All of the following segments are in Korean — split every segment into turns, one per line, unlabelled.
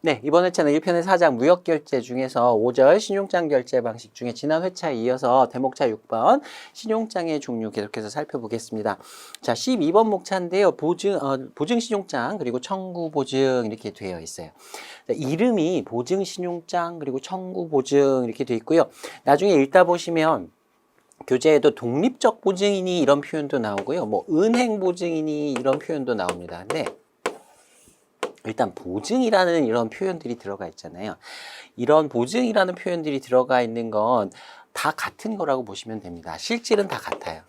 네, 이번 회차는 1편의 4장 무역결제 중에서 5절 신용장 결제 방식 중에 지난 회차에 이어서 대목차 6번 신용장의 종류 계속해서 살펴보겠습니다. 자, 12번 목차인데요. 보증 신용장 그리고 청구 보증 이렇게 되어 있어요. 자, 이름이 보증 신용장 그리고 청구 보증 이렇게 되어 있고요. 나중에 읽다 보시면 교재에도 독립적 보증인이 이런 표현도 나오고요. 뭐 은행 보증인이 이런 표현도 나옵니다. 네. 일단 보증이라는 이런 표현들이 들어가 있잖아요. 이런 보증이라는 표현들이 들어가 있는 건 다 같은 거라고 보시면 됩니다. 실질은 다 같아요.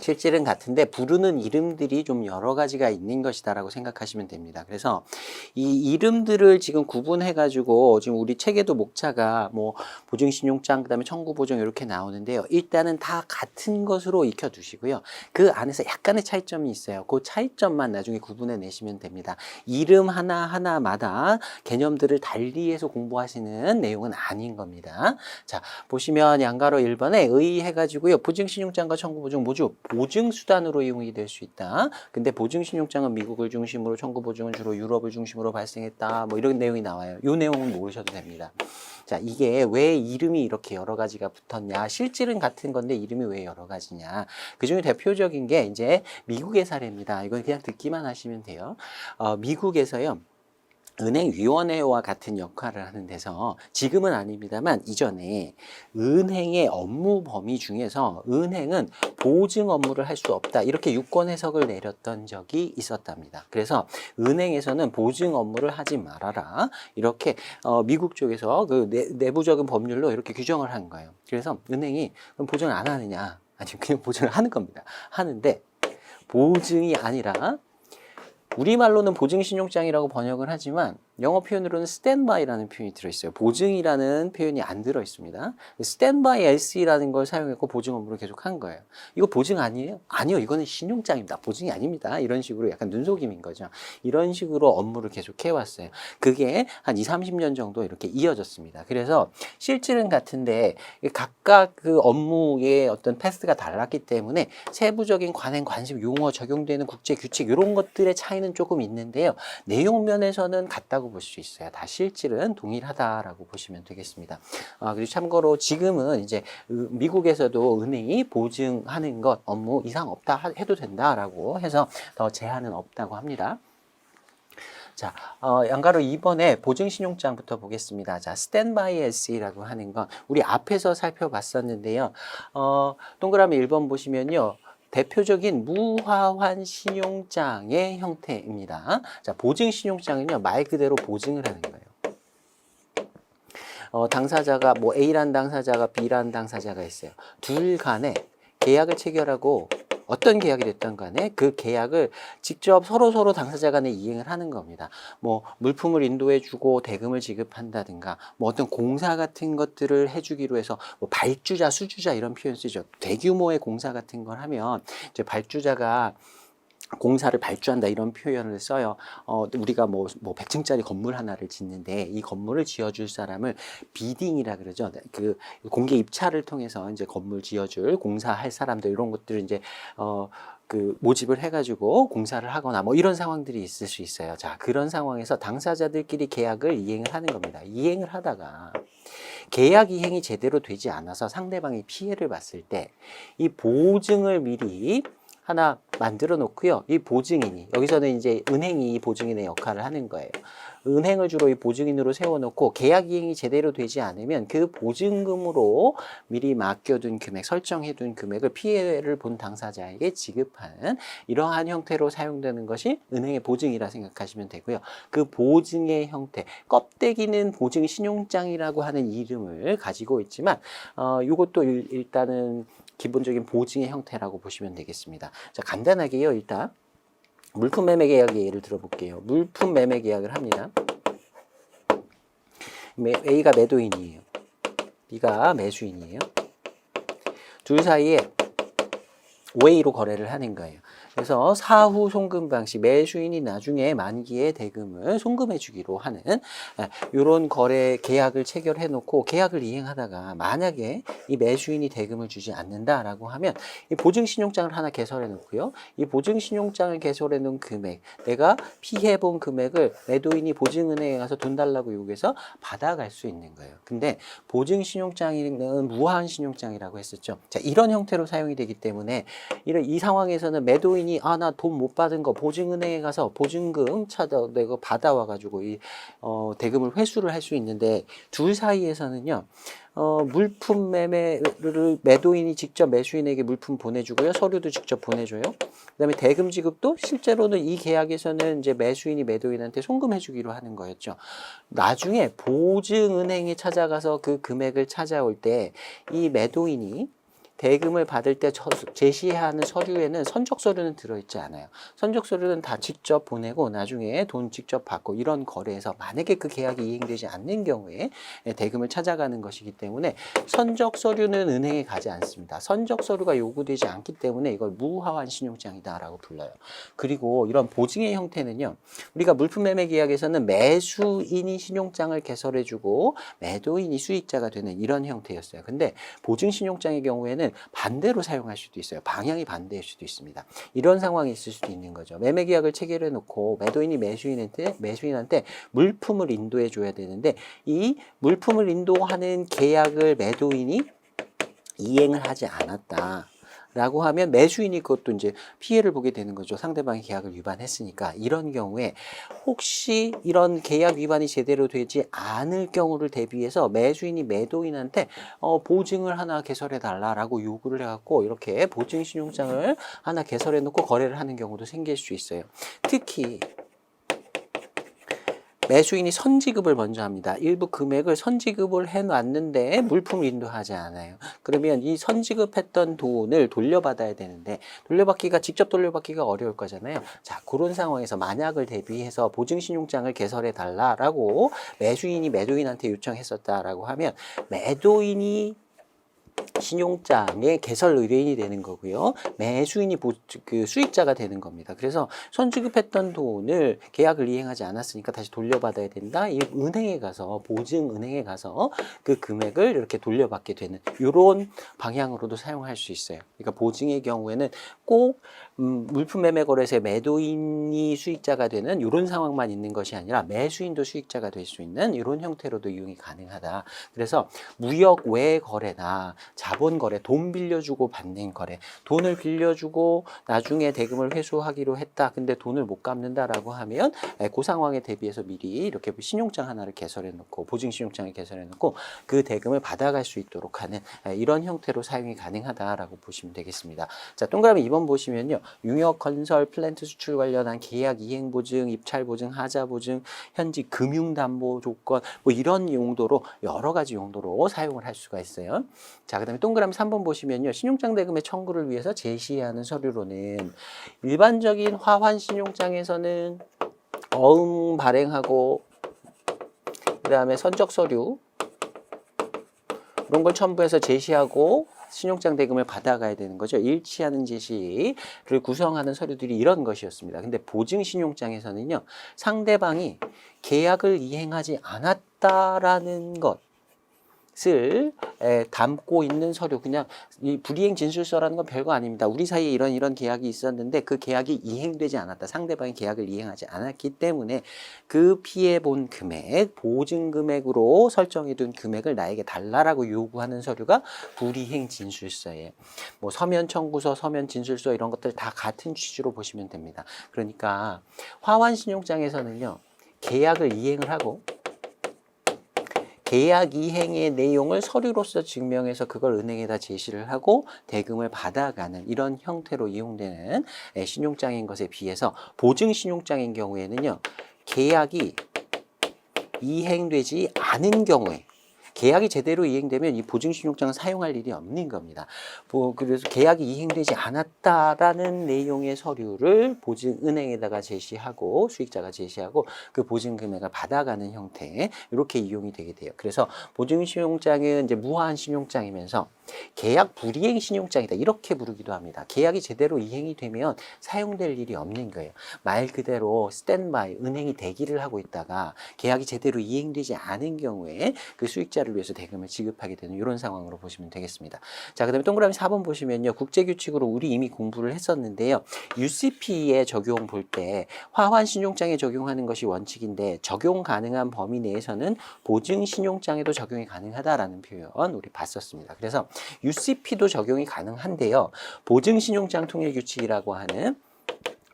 실질은 같은데 부르는 이름들이 좀 여러 가지가 있는 것이다라고 생각하시면 됩니다. 그래서 이 이름들을 지금 구분해 가지고 지금 우리 책에도 목차가 뭐 보증신용장 그다음에 청구보증 이렇게 나오는데요. 일단은 다 같은 것으로 익혀 두시고요. 그 안에서 약간의 차이점이 있어요. 그 차이점만 나중에 구분해 내시면 됩니다. 이름 하나하나마다 개념들을 달리해서 공부하시는 내용은 아닌 겁니다. 자, 보시면 양가로 1번에 의의해 가지고요. 보증신용장과 청구보증 모두 보증수단으로 이용이 될 수 있다. 근데 보증신용장은 미국을 중심으로, 청구보증은 주로 유럽을 중심으로 발생했다. 뭐 이런 내용이 나와요. 이 내용은 모르셔도 됩니다. 자, 이게 왜 이름이 이렇게 여러 가지가 붙었냐. 실질은 같은 건데 이름이 왜 여러 가지냐. 그 중에 대표적인 게 이제 미국의 사례입니다. 이건 그냥 듣기만 하시면 돼요. 미국에서요. 은행위원회와 같은 역할을 하는 데서 지금은 아닙니다만 이전에 은행의 업무 범위 중에서 은행은 보증 업무를 할 수 없다 이렇게 유권 해석을 내렸던 적이 있었답니다. 그래서 은행에서는 보증 업무를 하지 말아라 이렇게 미국 쪽에서 그 내부적인 법률로 이렇게 규정을 한 거예요. 그래서 은행이 그럼 보증을 안 하느냐 아니면 그냥 보증을 하는 겁니다. 하는데 보증이 아니라 우리말로는 보증신용장이라고 번역을 하지만 영어 표현으로는 스탠바이라는 표현이 들어있어요. 보증이라는 표현이 안 들어있습니다. 스탠바이 LC라는 걸 사용했고 보증 업무를 계속 한 거예요. 이거 보증 아니에요? 아니요, 이거는 신용장입니다. 보증이 아닙니다. 이런 식으로 약간 눈속임인 거죠. 이런 식으로 업무를 계속 해왔어요. 그게 한 20, 30년 정도 이렇게 이어졌습니다. 그래서 실질은 같은데 각각 그 업무의 어떤 패스가 달랐기 때문에 세부적인 관행, 관습, 용어, 적용되는 국제 규칙 이런 것들의 차이는 조금 있는데요. 내용 면에서는 같다고 볼 수 있어요. 다 실질은 동일하다라고 보시면 되겠습니다. 그리고 참고로 지금은 이제 미국에서도 은행이 보증하는 것 업무 이상 없다 해도 된다라고 해서 더 제한은 없다고 합니다. 자, 양가로 2번에 보증신용장부터 보겠습니다. 자, 스탠바이 LC라고 하는 건 우리 앞에서 살펴봤었는데요. 동그라미 1번 보시면요. 대표적인 무화환 신용장의 형태입니다. 자, 보증 신용장은요, 말 그대로 보증을 하는 거예요. 당사자가, 뭐 A란 당사자가 B란 당사자가 있어요. 둘 간에 계약을 체결하고 어떤 계약이 됐던 간에 그 계약을 직접 서로 당사자 간에 이행을 하는 겁니다. 뭐 물품을 인도해 주고 대금을 지급한다든가 뭐 어떤 공사 같은 것들을 해주기로 해서 뭐 발주자, 수주자 이런 표현 쓰죠. 대규모의 공사 같은 걸 하면 이제 발주자가 공사를 발주한다 이런 표현을 써요. 우리가 뭐 100층짜리 건물 하나를 짓는데 이 건물을 지어줄 사람을 비딩이라 그러죠. 그 공개 입찰을 통해서 이제 건물 지어줄 공사할 사람들 이런 것들을 이제 그 모집을 해가지고 공사를 하거나 뭐 이런 상황들이 있을 수 있어요. 자, 그런 상황에서 당사자들끼리 계약을 이행을 하는 겁니다. 이행을 하다가 계약 이행이 제대로 되지 않아서 상대방이 피해를 봤을 때 이 보증을 미리 하나 만들어 놓고요. 이 보증인이, 여기서는 이제 은행이 이 보증인의 역할을 하는 거예요. 은행을 주로 이 보증인으로 세워놓고 계약 이행이 제대로 되지 않으면 그 보증금으로 미리 맡겨둔 금액, 설정해둔 금액을 피해를 본 당사자에게 지급하는 이러한 형태로 사용되는 것이 은행의 보증이라 생각하시면 되고요. 그 보증의 형태, 껍데기는 보증 신용장이라고 하는 이름을 가지고 있지만 이것도 일단은 기본적인 보증의 형태라고 보시면 되겠습니다. 자, 간단하게요. 일단 물품 매매 계약의 예를 들어볼게요. 물품 매매 계약을 합니다. A가 매도인이에요. B가 매수인이에요. 둘 사이에 웨이로 거래를 하는 거예요. 그래서 사후 송금 방식, 매수인이 나중에 만기에 대금을 송금해 주기로 하는 이런 거래 계약을 체결해 놓고 계약을 이행하다가 만약에 이 매수인이 대금을 주지 않는다라고 하면 이 보증신용장을 하나 개설해 놓고요. 이 보증신용장을 개설해 놓은 금액, 내가 피해 본 금액을 매도인이 보증은행에 가서 돈 달라고 요구해서 받아갈 수 있는 거예요. 근데 보증신용장은 무한신용장이라고 했었죠. 자, 이런 형태로 사용이 되기 때문에 이 상황에서는 매도인이 나 돈 못 받은 거 보증은행에 가서 보증금 내고 받아와 가지고 대금을 회수를 할 수 있는데 둘 사이에서는요. 물품 매매를 매도인이 직접 매수인에게 물품 보내주고요. 서류도 직접 보내줘요. 그다음에 대금 지급도 실제로는 이 계약에서는 이제 매수인이 매도인한테 송금해 주기로 하는 거였죠. 나중에 보증은행에 찾아가서 그 금액을 찾아올 때 이 매도인이 대금을 받을 때 제시해야 하는 서류에는 선적 서류는 들어있지 않아요. 선적 서류는 다 직접 보내고 나중에 돈 직접 받고 이런 거래에서 만약에 그 계약이 이행되지 않는 경우에 대금을 찾아가는 것이기 때문에 선적 서류는 은행에 가지 않습니다. 선적 서류가 요구되지 않기 때문에 이걸 무화환 신용장이다라고 불러요. 그리고 이런 보증의 형태는요. 우리가 물품 매매 계약에서는 매수인이 신용장을 개설해주고 매도인이 수익자가 되는 이런 형태였어요. 근데 보증 신용장의 경우에는 반대로 사용할 수도 있어요. 방향이 반대일 수도 있습니다. 이런 상황이 있을 수도 있는 거죠. 매매 계약을 체결해 놓고 매도인이 매수인한테 물품을 인도해 줘야 되는데 이 물품을 인도하는 계약을 매도인이 이행을 하지 않았다. 라고 하면 매수인이 그것도 이제 피해를 보게 되는 거죠. 상대방이 계약을 위반했으니까. 이런 경우에 혹시 이런 계약 위반이 제대로 되지 않을 경우를 대비해서 매수인이 매도인한테 보증을 하나 개설해 달라라고 요구를 해갖고 이렇게 보증 신용장을 하나 개설해 놓고 거래를 하는 경우도 생길 수 있어요. 특히 매수인이 선지급을 먼저 합니다. 일부 금액을 선지급을 해놨는데 물품을 인도하지 않아요. 그러면 이 선지급했던 돈을 돌려받아야 되는데 직접 돌려받기가 어려울 거잖아요. 자, 그런 상황에서 만약을 대비해서 보증신용장을 개설해 달라라고 매수인이 매도인한테 요청했었다라고 하면 매도인이 신용장의 개설 의뢰인이 되는 거고요. 매수인이 수익자가 되는 겁니다. 그래서 선지급했던 돈을 계약을 이행하지 않았으니까 다시 돌려받아야 된다. 이 은행에 가서 보증은행에 가서 그 금액을 이렇게 돌려받게 되는 이런 방향으로도 사용할 수 있어요. 그러니까 보증의 경우에는 꼭 물품 매매 거래소의 매도인이 수익자가 되는 이런 상황만 있는 것이 아니라 매수인도 수익자가 될 수 있는 이런 형태로도 이용이 가능하다. 그래서 무역 외 거래나 자본 거래, 돈 빌려주고 받는 거래, 돈을 빌려주고 나중에 대금을 회수하기로 했다. 근데 돈을 못 갚는다라고 하면 그 상황에 대비해서 미리 이렇게 신용장 하나를 개설해 놓고 보증 신용장을 개설해 놓고 그 대금을 받아갈 수 있도록 하는 이런 형태로 사용이 가능하다라고 보시면 되겠습니다. 자, 동그라미 2번 보시면요. 융역 건설 플랜트 수출 관련한 계약 이행 보증, 입찰 보증, 하자 보증, 현지 금융 담보 조건 뭐 이런 용도로 여러 가지 용도로 사용을 할 수가 있어요. 자, 그다음에 동그라미 3번 보시면요. 신용장 대금의 청구를 위해서 제시해야 하는 서류로는 일반적인 화환 신용장에서는 어음 발행하고 그다음에 선적 서류 이런 걸 첨부해서 제시하고 신용장 대금을 받아가야 되는 거죠. 일치하는 제시를 구성하는 서류들이 이런 것이었습니다. 근데 보증 신용장에서는요. 상대방이 계약을 이행하지 않았다라는 것을 담고 있는 서류, 그냥 이 불이행 진술서라는 건 별거 아닙니다. 우리 사이에 이런 계약이 있었는데 그 계약이 이행되지 않았다. 상대방이 계약을 이행하지 않았기 때문에 그 피해 본 금액, 보증 금액으로 설정해 둔 금액을 나에게 달라라고 요구하는 서류가 불이행 진술서예요. 뭐 서면 청구서, 서면 진술서 이런 것들 다 같은 취지로 보시면 됩니다. 그러니까 화환 신용장에서는요. 계약을 이행을 하고 계약 이행의 내용을 서류로서 증명해서 그걸 은행에다 제시를 하고 대금을 받아가는 이런 형태로 이용되는 신용장인 것에 비해서 보증 신용장인 경우에는요. 계약이 이행되지 않은 경우에 계약이 제대로 이행되면 이 보증신용장은 사용할 일이 없는 겁니다. 그래서 계약이 이행되지 않았다라는 내용의 서류를 보증은행에다가 제시하고 수익자가 제시하고 그 보증금액을 받아가는 형태 이렇게 이용이 되게 돼요. 그래서 보증신용장은 이제 무화한 신용장이면서 계약 불이행 신용장이다 이렇게 부르기도 합니다. 계약이 제대로 이행이 되면 사용될 일이 없는 거예요. 말 그대로 스탠바이 은행이 대기를 하고 있다가 계약이 제대로 이행되지 않은 경우에 그 수익자를 위해서 대금을 지급하게 되는 이런 상황으로 보시면 되겠습니다. 자, 그다음에 동그라미 4번 보시면요. 국제규칙으로 우리 이미 공부를 했었는데요. UCP에 적용 볼 때 화환 신용장에 적용하는 것이 원칙인데 적용 가능한 범위 내에서는 보증 신용장에도 적용이 가능하다라는 표현 우리 봤었습니다. 그래서 UCP도 적용이 가능한데요. 보증 신용장 통일 규칙이라고 하는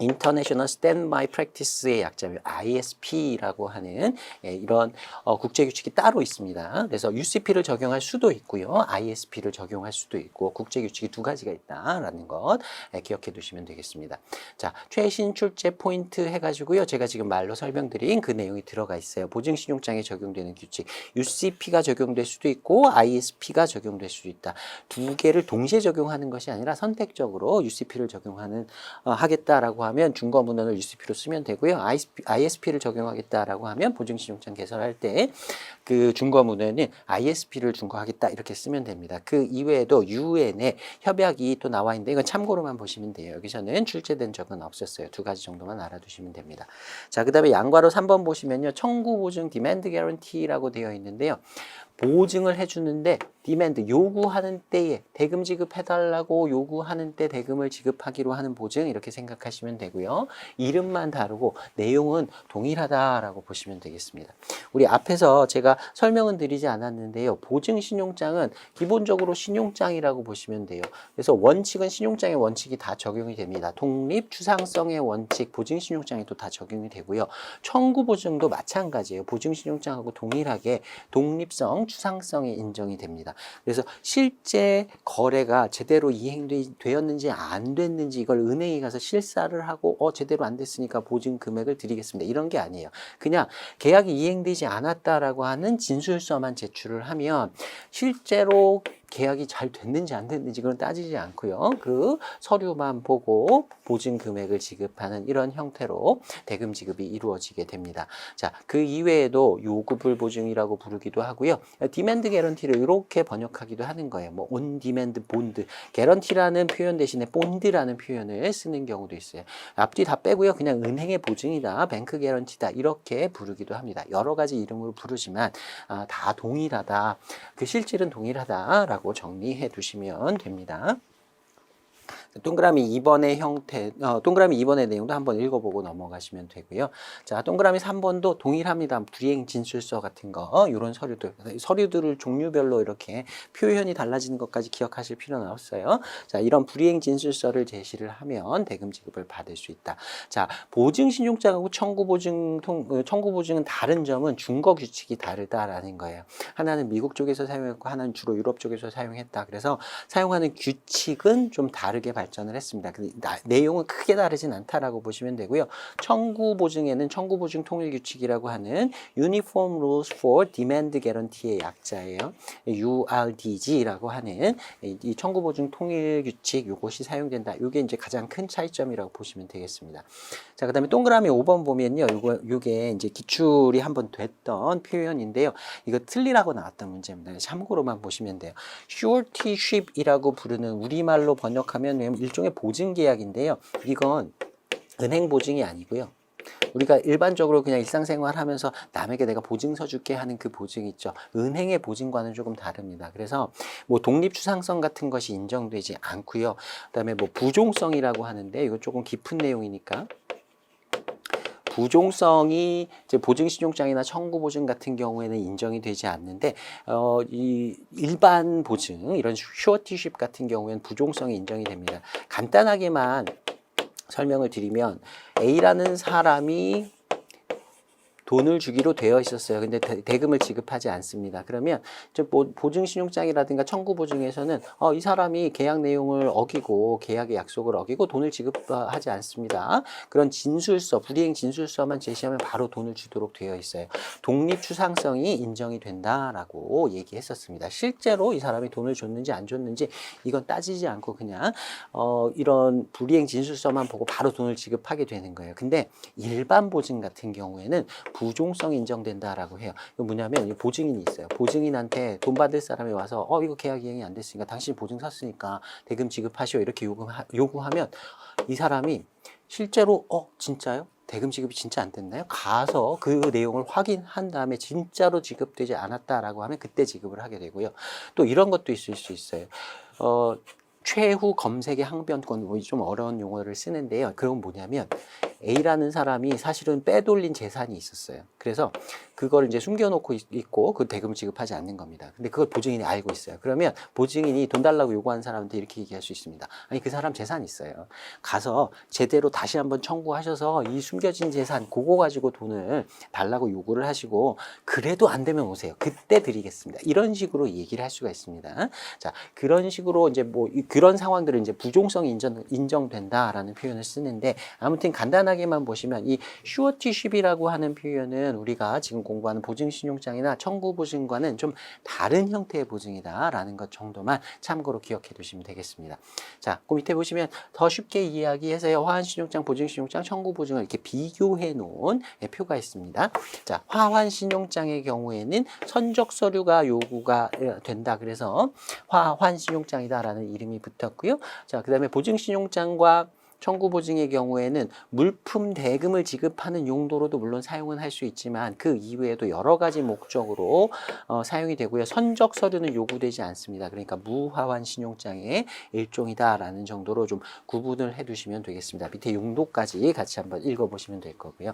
International Standby Practice의 약자면 ISP라고 하는 이런 국제규칙이 따로 있습니다. 그래서 UCP를 적용할 수도 있고요. ISP를 적용할 수도 있고 국제규칙이 두 가지가 있다라는 것 기억해 두시면 되겠습니다. 자, 최신 출제 포인트 해가지고요. 제가 지금 말로 설명드린 그 내용이 들어가 있어요. 보증신용장에 적용되는 규칙 UCP가 적용될 수도 있고 ISP가 적용될 수도 있다. 두 개를 동시에 적용하는 것이 아니라 선택적으로 UCP를 하겠다라고 하면 중거문헌을 UCP로 쓰면 되고요. ISP를 적용하겠다라고 하면 보증신용장 개설할 때 그 중거문헌은 ISP를 준거하겠다 이렇게 쓰면 됩니다. 그 이외에도 UN에 협약이 또 나와 있는데 이건 참고로만 보시면 돼요. 여기서는 출제된 적은 없었어요. 두 가지 정도만 알아두시면 됩니다. 자, 그 다음에 양괄호 3번 보시면요. 청구보증 디맨드 개런티라고 되어 있는데요. 보증을 해주는데 디맨드 요구하는 때에 대금 지급해달라고 요구하는 때 대금을 지급하기로 하는 보증 이렇게 생각하시면 되고요. 이름만 다르고 내용은 동일하다라고 보시면 되겠습니다. 우리 앞에서 제가 설명은 드리지 않았는데요. 보증 신용장은 기본적으로 신용장이라고 보시면 돼요. 그래서 원칙은 신용장의 원칙이 다 적용이 됩니다. 독립, 추상성의 원칙, 보증 신용장에도 다 적용이 되고요. 청구 보증도 마찬가지예요. 보증 신용장하고 동일하게 독립성, 추상성이 인정이 됩니다. 그래서 실제 거래가 제대로 이행되었는지 안 됐는지 이걸 은행에 가서 실사를 하고 제대로 안 됐으니까 보증 금액을 드리겠습니다. 이런 게 아니에요. 그냥 계약이 이행되지 않았다라고 하는 진술서만 제출을 하면 실제로 계약이 잘 됐는지 안 됐는지 그건 따지지 않고요. 그 서류만 보고 보증 금액을 지급하는 이런 형태로 대금 지급이 이루어지게 됩니다. 자, 그 이외에도 요구불 보증이라고 부르기도 하고요. 디맨드 개런티를 이렇게 번역하기도 하는 거예요. 뭐 온 디맨드 본드, 개런티라는 표현 대신에 본드라는 표현을 쓰는 경우도 있어요. 앞뒤 다 빼고요. 그냥 은행의 보증이다, 뱅크 개런티다 이렇게 부르기도 합니다. 여러 가지 이름으로 부르지만 다 동일하다. 그 실질은 동일하다라고 정리해 두시면 됩니다. 동그라미 2번의 형태, 동그라미 2번의 내용도 한번 읽어보고 넘어가시면 되고요. 자, 동그라미 3번도 동일합니다. 불이행 진술서 같은 거, 이런 서류들을 종류별로 이렇게 표현이 달라지는 것까지 기억하실 필요는 없어요. 자, 이런 불이행 진술서를 제시를 하면 대금 지급을 받을 수 있다. 자, 보증신용장하고 청구보증은 다른 점은 준거 규칙이 다르다라는 거예요. 하나는 미국 쪽에서 사용했고, 하나는 주로 유럽 쪽에서 사용했다. 그래서 사용하는 규칙은 좀 다르게 발전을 했습니다. 내용은 크게 다르진 않다라고 보시면 되고요. 청구보증에는 청구보증 통일규칙이라고 하는 Uniform Rules for Demand Guarantee의 약자예요. URDG라고 하는 이 청구보증 통일규칙 이것이 사용된다. 이게 이제 가장 큰 차이점이라고 보시면 되겠습니다. 자, 그다음에 동그라미 5번 보면요. 요게 이제 기출이 한번 됐던 표현인데요. 이거 틀리라고 나왔던 문제입니다. 참고로만 보시면 돼요. Suretyship이라고 부르는 우리말로 번역하면 일종의 보증계약인데요. 이건 은행 보증이 아니고요. 우리가 일반적으로 그냥 일상생활 하면서 남에게 내가 보증서 줄게 하는 그 보증 있죠. 은행의 보증과는 조금 다릅니다. 그래서 뭐 독립추상성 같은 것이 인정되지 않고요. 그다음에 뭐 부종성이라고 하는데 이거 조금 깊은 내용이니까 부종성이 이제 보증신용장이나 청구보증 같은 경우에는 인정이 되지 않는데 이 일반 보증 이런 슈어티십 같은 경우에는 부종성이 인정이 됩니다. 간단하게만 설명을 드리면 A라는 사람이 돈을 주기로 되어 있었어요. 근데 대금을 지급하지 않습니다. 그러면 보증신용장이라든가 청구보증에서는 이 사람이 계약 내용을 어기고 계약의 약속을 어기고 돈을 지급하지 않습니다. 그런 진술서, 불이행 진술서만 제시하면 바로 돈을 주도록 되어 있어요. 독립추상성이 인정이 된다라고 얘기했었습니다. 실제로 이 사람이 돈을 줬는지 안 줬는지 이건 따지지 않고 그냥 이런 불이행 진술서만 보고 바로 돈을 지급하게 되는 거예요. 근데 일반 보증 같은 경우에는 부종성이 인정된다라고 해요. 이거 뭐냐면 보증인이 있어요. 보증인한테 돈 받을 사람이 와서 이거 계약 이행이 안 됐으니까 당신이 보증 샀으니까 대금 지급하시오 이렇게 요구하면 이 사람이 실제로 진짜요? 대금 지급이 진짜 안 됐나요? 가서 그 내용을 확인한 다음에 진짜로 지급되지 않았다라고 하면 그때 지급을 하게 되고요. 또 이런 것도 있을 수 있어요. 최후 검색의 항변권, 좀 어려운 용어를 쓰는데요. 그건 뭐냐면 A라는 사람이 사실은 빼돌린 재산이 있었어요. 그래서 그걸 이제 숨겨놓고 있고 그 대금을 지급하지 않는 겁니다. 근데 그걸 보증인이 알고 있어요. 그러면 보증인이 돈 달라고 요구한 사람한테 이렇게 얘기할 수 있습니다. 아니 그 사람 재산이 있어요. 가서 제대로 다시 한번 청구하셔서 이 숨겨진 재산 그거 가지고 돈을 달라고 요구를 하시고 그래도 안 되면 오세요. 그때 드리겠습니다. 이런 식으로 얘기를 할 수가 있습니다. 자, 그런 식으로 이제 그런 상황들은 이제 부종성이 인정된다라는 표현을 쓰는데 아무튼 간단하게만 보시면 이 슈어티쉽이라고 하는 표현은 우리가 지금 공부하는 보증신용장이나 청구보증과는 좀 다른 형태의 보증이다라는 것 정도만 참고로 기억해 두시면 되겠습니다. 자, 그 밑에 보시면 더 쉽게 이야기해서요. 화환신용장, 보증신용장, 청구보증을 이렇게 비교해 놓은 표가 있습니다. 자, 화환신용장의 경우에는 선적서류가 요구가 된다. 그래서 화환신용장이다라는 이름이 붙었고요. 자, 그 다음에 보증신용장과 청구보증의 경우에는 물품 대금을 지급하는 용도로도 물론 사용은 할 수 있지만 그 이외에도 여러 가지 목적으로 사용이 되고요. 선적 서류는 요구되지 않습니다. 그러니까 무화환 신용장의 일종이다라는 정도로 좀 구분을 해두시면 되겠습니다. 밑에 용도까지 같이 한번 읽어보시면 될 거고요.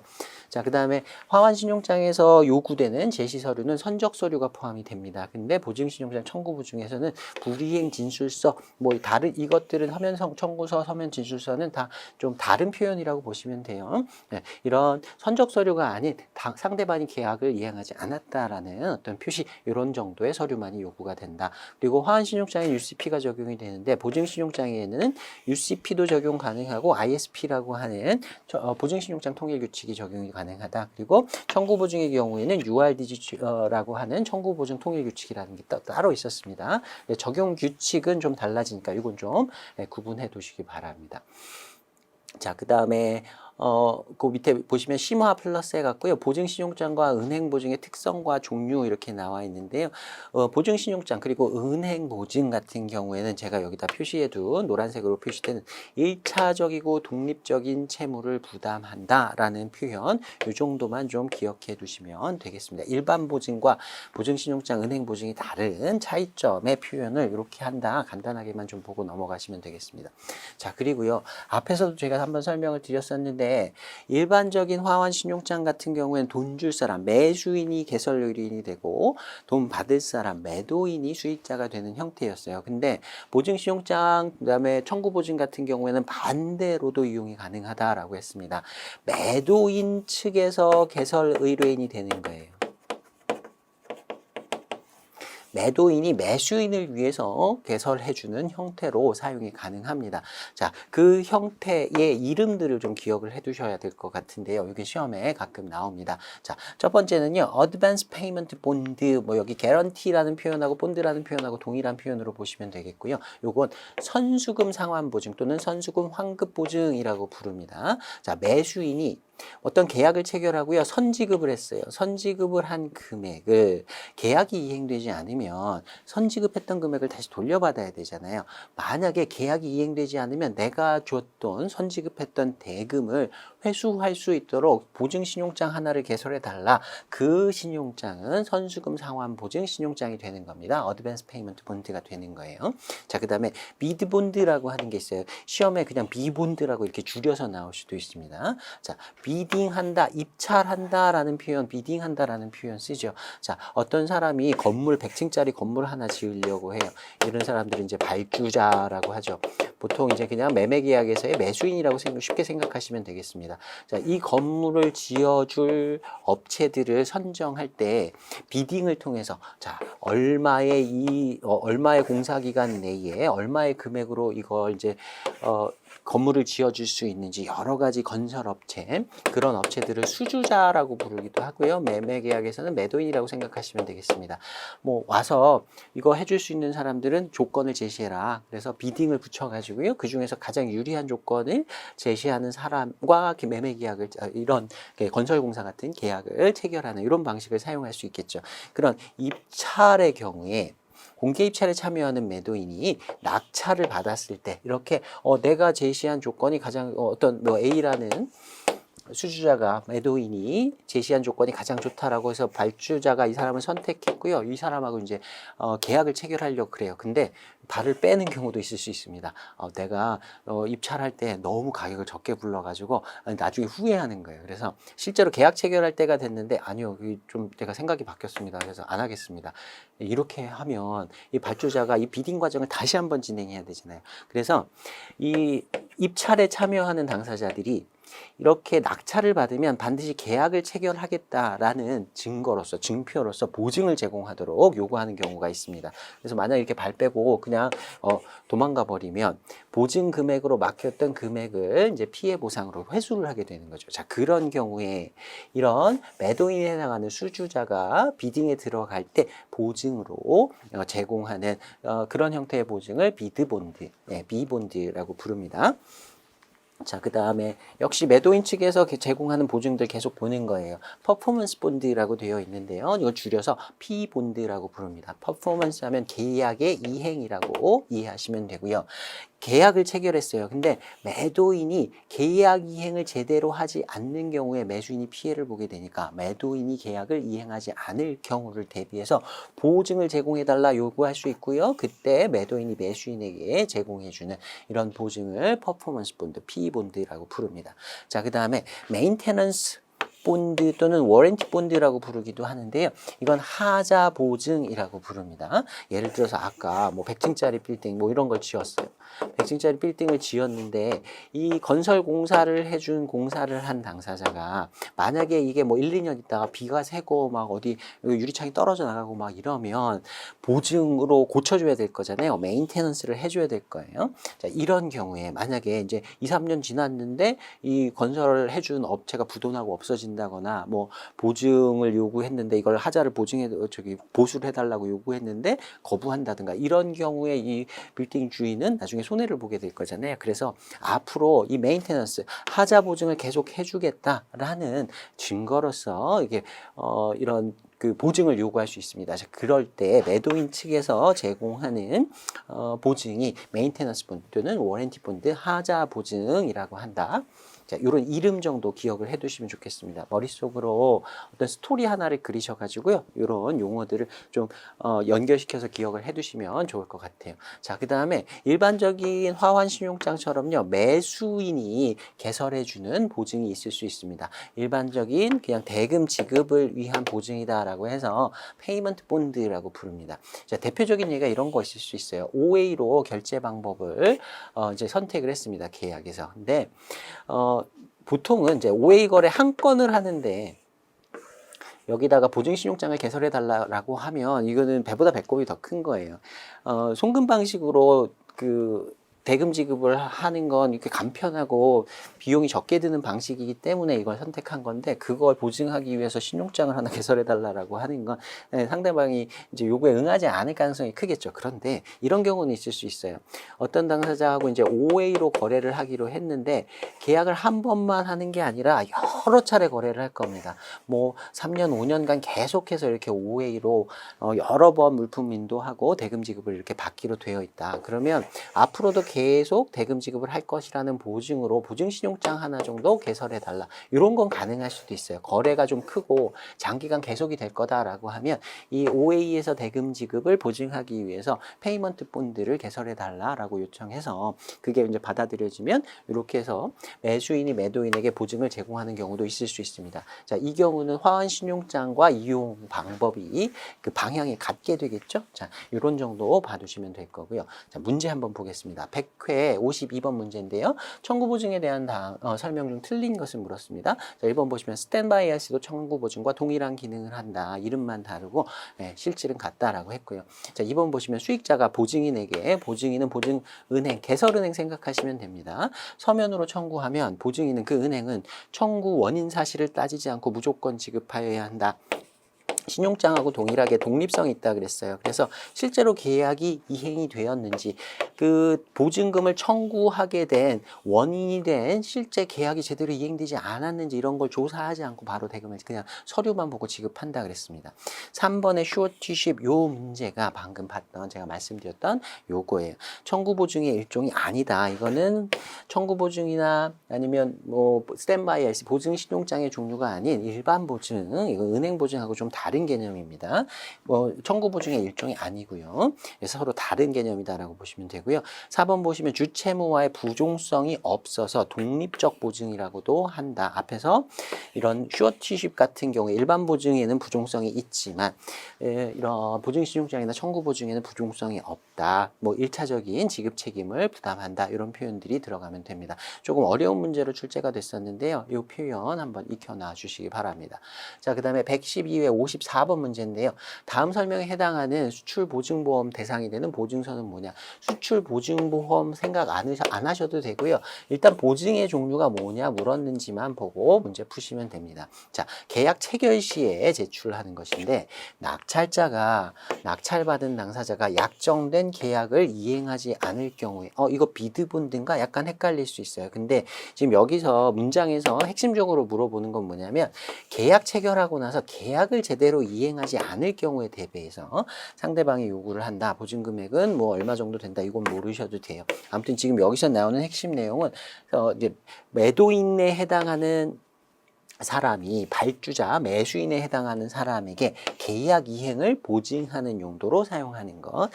자, 그 다음에 화환 신용장에서 요구되는 제시 서류는 선적 서류가 포함이 됩니다. 근데 보증 신용장 청구보증에서는 불이행 진술서 다른 이것들은 서면 청구서, 서면 진술서는 다 좀 다른 표현이라고 보시면 돼요. 네, 이런 선적 서류가 아닌 상대방이 계약을 이행하지 않았다라는 어떤 표시 이런 정도의 서류만이 요구가 된다. 그리고 화환신용장에 UCP가 적용이 되는데 보증신용장에는 UCP도 적용 가능하고 ISP라고 하는 보증신용장 통일규칙이 적용이 가능하다. 그리고 청구보증의 경우에는 URDG라고 하는 청구보증 통일규칙이라는 게 따로 있었습니다. 적용 규칙은 좀 달라지니까 이건 좀 구분해 두시기 바랍니다. 자, 그 다음에 그 밑에 보시면 심화 플러스 해갖고요. 보증신용장과 은행보증의 특성과 종류 이렇게 나와 있는데요. 보증신용장 그리고 은행보증 같은 경우에는 제가 여기다 표시해둔 노란색으로 표시되는 1차적이고 독립적인 채무를 부담한다라는 표현 이 정도만 좀 기억해 두시면 되겠습니다. 일반 보증과 보증신용장, 은행보증이 다른 차이점의 표현을 이렇게 한다. 간단하게만 좀 보고 넘어가시면 되겠습니다. 자, 그리고요. 앞에서도 제가 한번 설명을 드렸었는데 일반적인 화환 신용장 같은 경우에는 돈 줄 사람 매수인이 개설 요인이 되고 돈 받을 사람 매도인이 수익자가 되는 형태였어요. 근데 보증 신용장 그다음에 청구 보증 같은 경우에는 반대로도 이용이 가능하다라고 했습니다. 매도인 측에서 개설 의뢰인이 되는 거예요. 매도인이 매수인을 위해서 개설해주는 형태로 사용이 가능합니다. 자, 그 형태의 이름들을 좀 기억을 해두셔야 될 것 같은데요. 여기 시험에 가끔 나옵니다. 자, 첫 번째는요, Advance Payment Bond, 여기 Guarantee라는 표현하고 Bond라는 표현하고 동일한 표현으로 보시면 되겠고요. 요건 선수금 상환 보증 또는 선수금 환급 보증이라고 부릅니다. 자, 매수인이 어떤 계약을 체결하고요. 선지급을 했어요. 선지급을 한 금액을 계약이 이행되지 않으면 선지급했던 금액을 다시 돌려받아야 되잖아요. 만약에 계약이 이행되지 않으면 내가 줬던 선지급했던 대금을 회수할 수 있도록 보증신용장 하나를 개설해달라. 그 신용장은 선수금 상환 보증 신용장이 되는 겁니다. 어드밴스 페이먼트 본드가 되는 거예요. 자, 그 다음에 미드본드라고 하는 게 있어요. 시험에 그냥 비본드라고 이렇게 줄여서 나올 수도 있습니다. 자, 비딩한다, 입찰한다라는 표현, 비딩한다라는 표현 쓰죠. 자, 어떤 사람이 건물 100층짜리 건물 하나 지으려고 해요. 이런 사람들은 이제 발주자라고 하죠. 보통 이제 그냥 매매 계약에서의 매수인이라고 쉽게 생각하시면 되겠습니다. 자, 이 건물을 지어줄 업체들을 선정할 때 비딩을 통해서 자, 얼마의 공사 기간 내에 얼마의 금액으로 이걸 이제 건물을 지어줄 수 있는지 여러 가지 건설업체, 그런 업체들을 수주자라고 부르기도 하고요. 매매 계약에서는 매도인이라고 생각하시면 되겠습니다. 뭐 와서 이거 해줄 수 있는 사람들은 조건을 제시해라. 그래서 비딩을 붙여가지고요. 그 중에서 가장 유리한 조건을 제시하는 사람과 매매 계약을, 이런 건설공사 같은 계약을 체결하는 이런 방식을 사용할 수 있겠죠. 그런 입찰의 경우에 공개 입찰에 참여하는 매도인이 낙찰을 받았을 때 이렇게 내가 제시한 조건이 가장 어떤 뭐 A라는 수주자가 매도인이 제시한 조건이 가장 좋다라고 해서 발주자가 이 사람을 선택했고요. 이 사람하고 이제 계약을 체결하려고 그래요. 근데 발을 빼는 경우도 있을 수 있습니다. 내가 입찰할 때 너무 가격을 적게 불러가지고 나중에 후회하는 거예요. 그래서 실제로 계약 체결할 때가 됐는데 아니요, 좀 내가 생각이 바뀌었습니다. 그래서 안 하겠습니다. 이렇게 하면 이 발주자가 이 비딩 과정을 다시 한번 진행해야 되잖아요. 그래서 이 입찰에 참여하는 당사자들이 이렇게 낙찰을 받으면 반드시 계약을 체결하겠다라는 증거로서, 증표로서 보증을 제공하도록 요구하는 경우가 있습니다. 그래서 만약 이렇게 발 빼고 그냥 도망가 버리면 보증 금액으로 막혔던 금액을 이제 피해 보상으로 회수를 하게 되는 거죠. 자, 그런 경우에 이런 매도인에 해당하는 수주자가 비딩에 들어갈 때 보증으로 제공하는 그런 형태의 보증을 비드본드, 비본드라고 부릅니다. 자, 그 다음에 역시 매도인 측에서 제공하는 보증들 계속 보는 거예요. 퍼포먼스 본드라고 되어 있는데요. 이걸 줄여서 P본드라고 부릅니다. 퍼포먼스 하면 계약의 이행이라고 이해하시면 되고요. 계약을 체결했어요. 근데 매도인이 계약 이행을 제대로 하지 않는 경우에 매수인이 피해를 보게 되니까 매도인이 계약을 이행하지 않을 경우를 대비해서 보증을 제공해달라 요구할 수 있고요. 그때 매도인이 매수인에게 제공해주는 이런 보증을 퍼포먼스 본드, P본드라고 부릅니다. 자, 그 다음에 메인테넌스 본드 또는 워런티 본드라고 부르기도 하는데요. 이건 하자 보증이라고 부릅니다. 예를 들어서 아까 뭐 100층짜리 빌딩 뭐 이런 걸 지었어요. 100층짜리 빌딩을 지었는데 이 건설 공사를 해준 공사를 한 당사자가 만약에 이게 뭐 1, 2년 있다가 비가 새고 막 어디 유리창이 떨어져 나가고 막 이러면 보증으로 고쳐줘야 될 거잖아요. 메인테넌스를 해줘야 될 거예요. 자, 이런 경우에 만약에 이제 2, 3년 지났는데 이 건설을 해준 업체가 부도나고 없어진다거나 뭐 보증을 요구했는데 이걸 하자를 보수를 해달라고 요구했는데 거부한다든가 이런 경우에 이 빌딩 주인은 나중에 손해를 보게 될 거잖아요. 그래서 앞으로 이 메인테넌스 하자 보증을 계속 해주겠다라는 증거로서 이게 이런 그 보증을 요구할 수 있습니다. 그럴 때 매도인 측에서 제공하는 보증이 메인테넌스 본드 또는 워런티 본드 하자 보증이라고 한다. 자, 이런 이름 정도 기억을 해두시면 좋겠습니다. 머릿속으로 어떤 스토리 하나를 그리셔가지고요. 이런 용어들을 좀 연결시켜서 기억을 해두시면 좋을 것 같아요. 자, 그 다음에 일반적인 화환신용장처럼요. 매수인이 개설해주는 보증이 있을 수 있습니다. 일반적인 그냥 대금 지급을 위한 보증이다라고 해서 페이먼트 본드라고 부릅니다. 자, 대표적인 예가 이런 거 있을 수 있어요. OA로 결제 방법을 이제 선택을 했습니다. 계약에서. 근데 보통은 이제 OA 거래 한 건을 하는데 여기다가 보증신용장을 개설해 달라고 하면 이거는 배보다 배꼽이 더 큰 거예요. 송금 방식으로 그 대금 지급을 하는 건 이렇게 간편하고 비용이 적게 드는 방식이기 때문에 이걸 선택한 건데 그걸 보증하기 위해서 신용장을 하나 개설해 달라고 하는 건 상대방이 이제 요구에 응하지 않을 가능성이 크겠죠. 그런데 이런 경우는 있을 수 있어요. 어떤 당사자하고 이제 OA로 거래를 하기로 했는데 계약을 한 번만 하는 게 아니라 여러 차례 거래를 할 겁니다. 뭐 3년, 5년간 계속해서 이렇게 OA로 여러 번 물품 인도하고 대금 지급을 이렇게 받기로 되어 있다. 그러면 앞으로도 계속 대금 지급을 할 것이라는 보증으로 보증신용장 하나 정도 개설해달라. 이런 건 가능할 수도 있어요. 거래가 좀 크고 장기간 계속이 될 거다라고 하면 이 OA에서 대금 지급을 보증하기 위해서 페이먼트 본드를 개설해달라라고 요청해서 그게 이제 받아들여지면 이렇게 해서 매수인이 매도인에게 보증을 제공하는 경우도 있을 수 있습니다. 자, 이 경우는 화환신용장과 이용 방법이 그 방향이 같게 되겠죠? 자, 이런 정도 봐두시면 될 거고요. 자, 문제 한번 보겠습니다. 100회 52번 문제인데요. 청구보증에 대한 설명 중 틀린 것을 물었습니다. 자, 1번 보시면 스탠바이 RC도 청구보증과 동일한 기능을 한다. 이름만 다르고 실질은 같다라고 했고요. 자, 2번 보시면 수익자가 보증인에게 보증인은 보증은행, 개설은행 생각하시면 됩니다. 서면으로 청구하면 보증인은 그 은행은 청구 원인 사실을 따지지 않고 무조건 지급하여야 한다. 신용장하고 동일하게 독립성이 있다 그랬어요. 그래서 실제로 계약이 이행이 되었는지 그 보증금을 청구하게 된 원인이 된 실제 계약이 제대로 이행되지 않았는지 이런 걸 조사하지 않고 바로 대금을 그냥 서류만 보고 지급한다 그랬습니다. 3번의 슈어티십 요 문제가 방금 봤던 제가 말씀드렸던 요거예요. 청구보증의 일종이 아니다. 이거는 청구보증이나 아니면 뭐 스탠바이 RC 보증 신용장의 종류가 아닌 일반 보증, 이거 은행 보증하고 좀 다른 개념입니다. 청구보증의 일종이 아니고요. 그래서 서로 다른 개념이다라고 보시면 되고요. 4번 보시면 주채무와의 부종성이 없어서 독립적 보증이라고도 한다. 앞에서 이런 슈어티십 같은 경우에 일반 보증에는 부종성이 있지만 이런 보증신용장이나 청구보증에는 부종성이 없다. 뭐 1차적인 지급 책임을 부담한다. 이런 표현들이 들어가면 됩니다. 조금 어려운 문제로 출제가 됐었는데요. 이 표현 한번 익혀놔 주시기 바랍니다. 자, 그 다음에 112회 54번 문제인데요. 다음 설명에 해당하는 수출보증보험 대상이 되는 보증서는 뭐냐? 수출보증보험 생각 안 하셔도 되고요. 일단 보증의 종류가 뭐냐 물었는지만 보고 문제 푸시면 됩니다. 자, 계약 체결 시에 제출하는 것인데 낙찰자가 낙찰받은 당사자가 약정된 계약을 이행하지 않을 경우에 이거 비드본드인가 약간 헷갈릴 수 있어요. 근데 지금 여기서 문장에서 핵심적으로 물어보는 건 뭐냐면 계약 체결하고 나서 계약을 제대로 이행하지 않을 경우에 대비해서 상대방이 요구를 한다. 보증금액은 뭐 얼마 정도 된다. 이건 모르셔도 돼요. 아무튼 지금 여기서 나오는 핵심 내용은 이제 매도인에 해당하는 사람이 발주자, 매수인에 해당하는 사람에게 계약 이행을 보증하는 용도로 사용하는 것.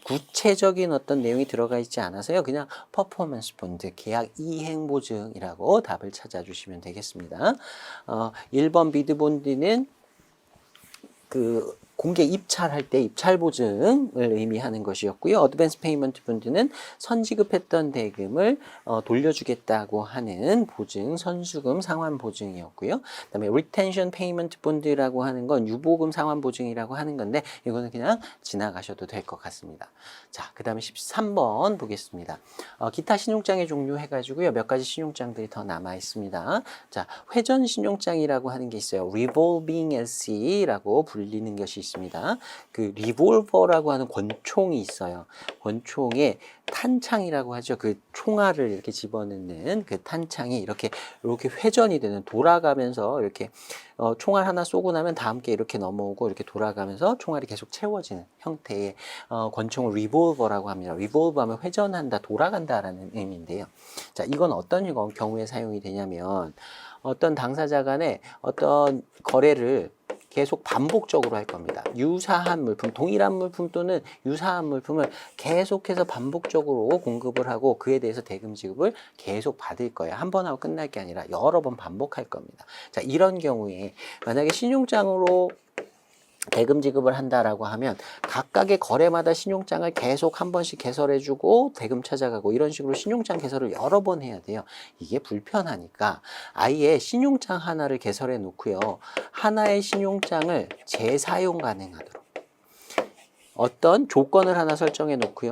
구체적인 어떤 내용이 들어가 있지 않아서요. 그냥 퍼포먼스 본드, 계약 이행 보증이라고 답을 찾아주시면 되겠습니다. 1번 비드 본드는 그 공개 입찰할 때 입찰 보증을 의미하는 것이었고요. 어드밴스 페이먼트 본드는 선지급했던 대금을 돌려주겠다고 하는 보증, 선수금 상환 보증이었고요. 그다음에 리텐션 페이먼트 본드라고 하는 건 유보금 상환 보증이라고 하는 건데 이거는 그냥 지나가셔도 될 것 같습니다. 자, 그다음에 13번 보겠습니다. 기타 신용장의 종류 해가지고요. 몇 가지 신용장들이 더 남아 있습니다. 자, 회전 신용장이라고 하는 게 있어요. revolving LC라고 불리는 것이 있습니다. 그 리볼버라고 하는 권총이 있어요. 권총에 탄창이라고 하죠. 그 총알을 이렇게 집어넣는 그 탄창이 이렇게 회전이 되는 돌아가면서 이렇게 총알 하나 쏘고 나면 다 함께 이렇게 넘어오고 이렇게 돌아가면서 총알이 계속 채워지는 형태의 권총을 리볼버라고 합니다. 리볼버 하면 회전한다, 돌아간다라는 의미인데요. 자, 이건 어떤 경우에 사용이 되냐면 어떤 당사자 간에 어떤 거래를 계속 반복적으로 할 겁니다. 유사한 물품, 동일한 물품 또는 유사한 물품을 계속해서 반복적으로 공급을 하고 그에 대해서 대금 지급을 계속 받을 거예요. 한 번 하고 끝날 게 아니라 여러 번 반복할 겁니다. 자, 이런 경우에 만약에 신용장으로 대금 지급을 한다라고 하면 각각의 거래마다 신용장을 계속 한 번씩 개설해주고 대금 찾아가고 이런 식으로 신용장 개설을 여러 번 해야 돼요. 이게 불편하니까 아예 신용장 하나를 개설해 놓고요. 하나의 신용장을 재사용 가능하도록 어떤 조건을 하나 설정해 놓고요.